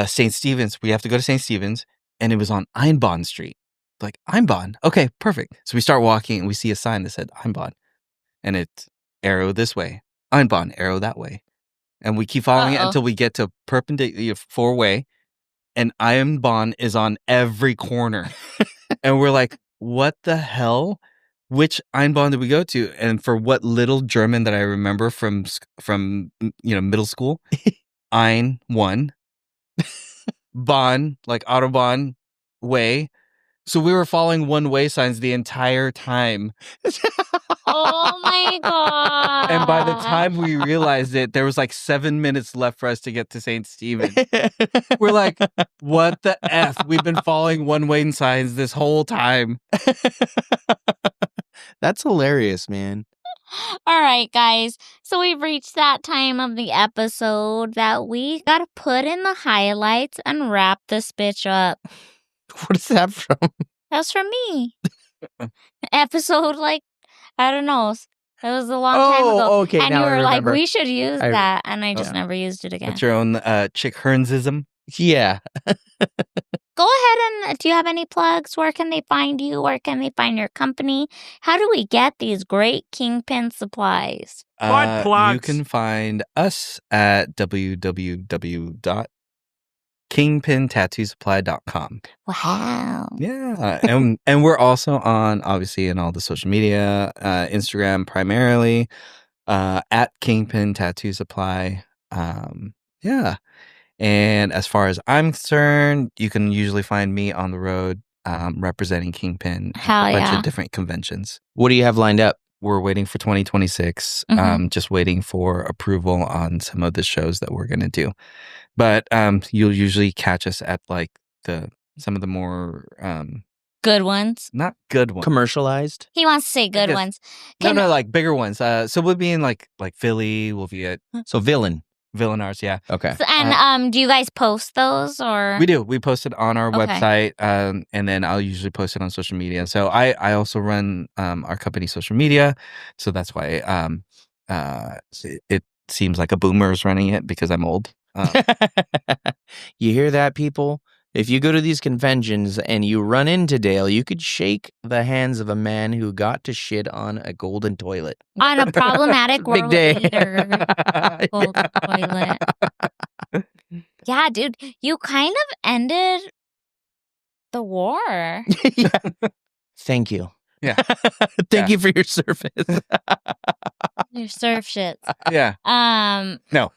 St. Stephen's. We have to go to St. Stephen's. And it was on Einbahn Street. Like, Einbahn. Okay, perfect. So we start walking and we see a sign that said Einbahn. And it's arrow this way. Einbahn, arrow that way. And we keep following it until we get to perpendicular four-way. And Einbahn is on every corner. And we're like, what the hell? Which Einbahn did we go to? And for what little German that I remember from middle school, Ein, one, Bahn, like Autobahn, way. So we were following one-way signs the entire time. Oh my God. And by the time we realized it, there was like 7 minutes left for us to get to St. Stephen. We're like, what the F? We've been following one-way signs this whole time. That's hilarious, man. All right, guys. So we've reached that time of the episode that we got to put in the highlights and wrap this bitch up. What is that from? That's from me. Episode, I don't know. It was a long time ago. Okay. And now you were I like, remember. we should use that. And I just never used it again. That's your own Chick Hearnsism. Yeah. Go ahead and do you have any plugs? Where can they find you? Where can they find your company? How do we get these great Kingpin supplies? You can find us at www.kingpintattoosupply.com. Wow. Yeah. And we're also on, obviously, in all the social media, Instagram primarily, at Kingpin Tattoo Supply. Yeah. And as far as I'm concerned, you can usually find me on the road representing Kingpin at a bunch of different conventions. What do you have lined up? We're waiting for 2026. Just waiting for approval on some of the shows that we're going to do. But you'll usually catch us at some of the more good ones. Not good ones. Commercialized? He wants to say good ones. No, like bigger ones. So we'll be in like Philly. We'll be at Villain Arts, yeah. Okay. So, and do you guys post those or? We do. We post it on our website, and then I'll usually post it on social media. So I also run our company social media, so that's why it seems like a boomer is running it because I'm old. You hear that, people? If you go to these conventions and you run into Dale, you could shake the hands of a man who got to shit on a golden toilet. On a problematic Big day. golden toilet. Yeah, dude, you kind of ended the war. Thank you. Yeah. Thank you for your service. Your surf shits. Yeah. No.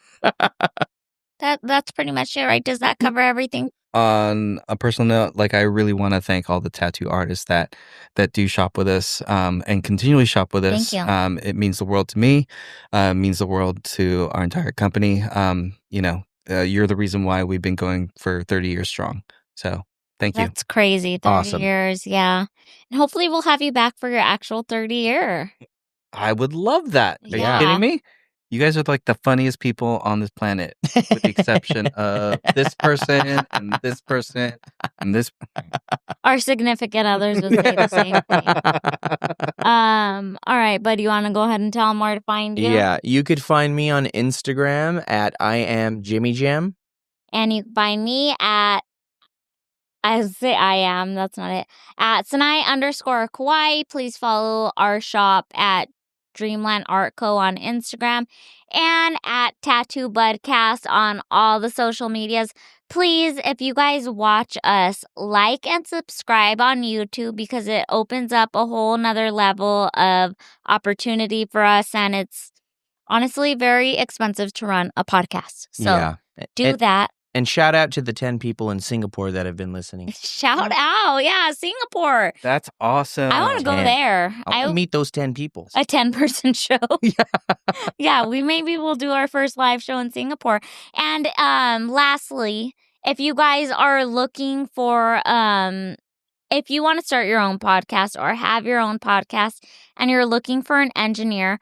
That's pretty much it, right? Does that cover everything? On a personal note, like I really want to thank all the tattoo artists that do shop with us and continually shop with us. Thank you. It means the world to me. Means the world to our entire company. You're the reason why we've been going for 30 years strong. So thank you. That's crazy. 30 Awesome. years, yeah. And hopefully we'll have you back for your actual 30 year. I would love that. Are Yeah. you kidding me? You guys are like the funniest people on this planet, with the exception of this person and this person and this. Our significant others would say the same thing. All right, bud, you want to go ahead and tell them where to find you? Yeah, you could find me on Instagram at I am Jimmy Jam. And you can find me at, that's not it, at Sanai_Kawaii. Please follow our shop at Dreamland Art Co. on Instagram and at Tattoo Budcast on all the social medias. Please, if you guys watch us, like and subscribe on YouTube because it opens up a whole nother level of opportunity for us, and it's honestly very expensive to run a podcast. So do that. And shout out to the 10 people in Singapore that have been listening. Shout out. Yeah, Singapore. That's awesome. I want to go there. I want to meet those 10 people. A 10-person show. Yeah, maybe we'll do our first live show in Singapore. And lastly, if you guys are looking for, if you want to start your own podcast or have your own podcast and you're looking for an engineer,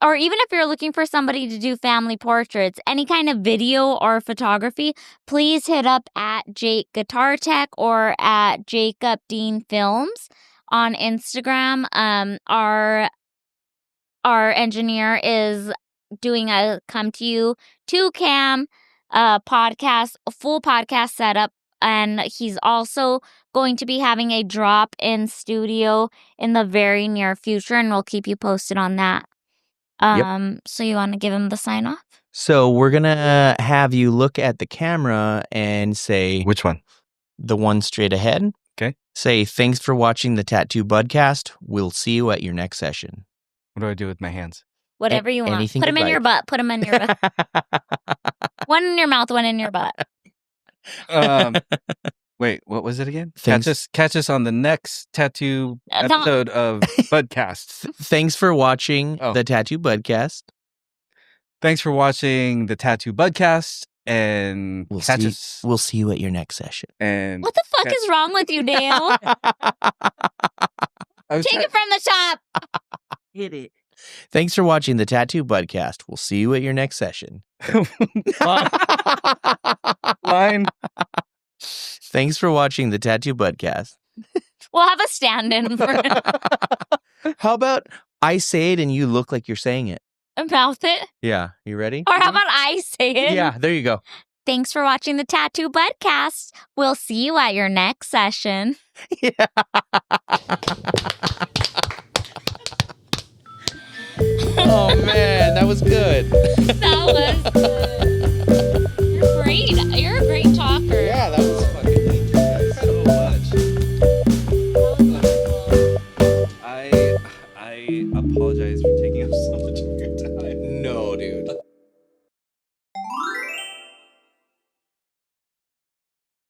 or even if you're looking for somebody to do family portraits, any kind of video or photography, please hit up at Jake Guitar Tech or at Jacob Dean Films on Instagram. Our engineer is doing a come to you 2-cam podcast, a full podcast setup. And he's also going to be having a drop in studio in the very near future, and we'll keep you posted on that. So you want to give him the sign off? So we're going to have you look at the camera and say... Which one? The one straight ahead. Okay. Say, thanks for watching the Tattoo Budcast. We'll see you at your next session. What do I do with my hands? Whatever you want. Anything Put them you'd in your butt. Put them in your butt. One in your mouth, one in your butt. Wait, what was it again? Thanks. Catch us on the next tattoo episode of Budcast. Thanks for watching the Tattoo Budcast. Thanks for watching the Tattoo Budcast, and we'll see you at your next session. And what the fuck is wrong with you, Dale? Take it from the top. Hit it. Thanks for watching the Tattoo Budcast. We'll see you at your next session. Line. Thanks for watching the Tattoo Budcast. We'll have a stand-in for it. How about I say it and you look like you're saying it? Mouth it? Yeah. You ready? Or how about I say it? Yeah, there you go. Thanks for watching the Tattoo Budcast. We'll see you at your next session. Yeah. Oh, man. That was good. That was good. You're great. You're a great talker. Yeah, that was fucking neat. Thanks so much. I apologize for taking up so much of your time. No, dude.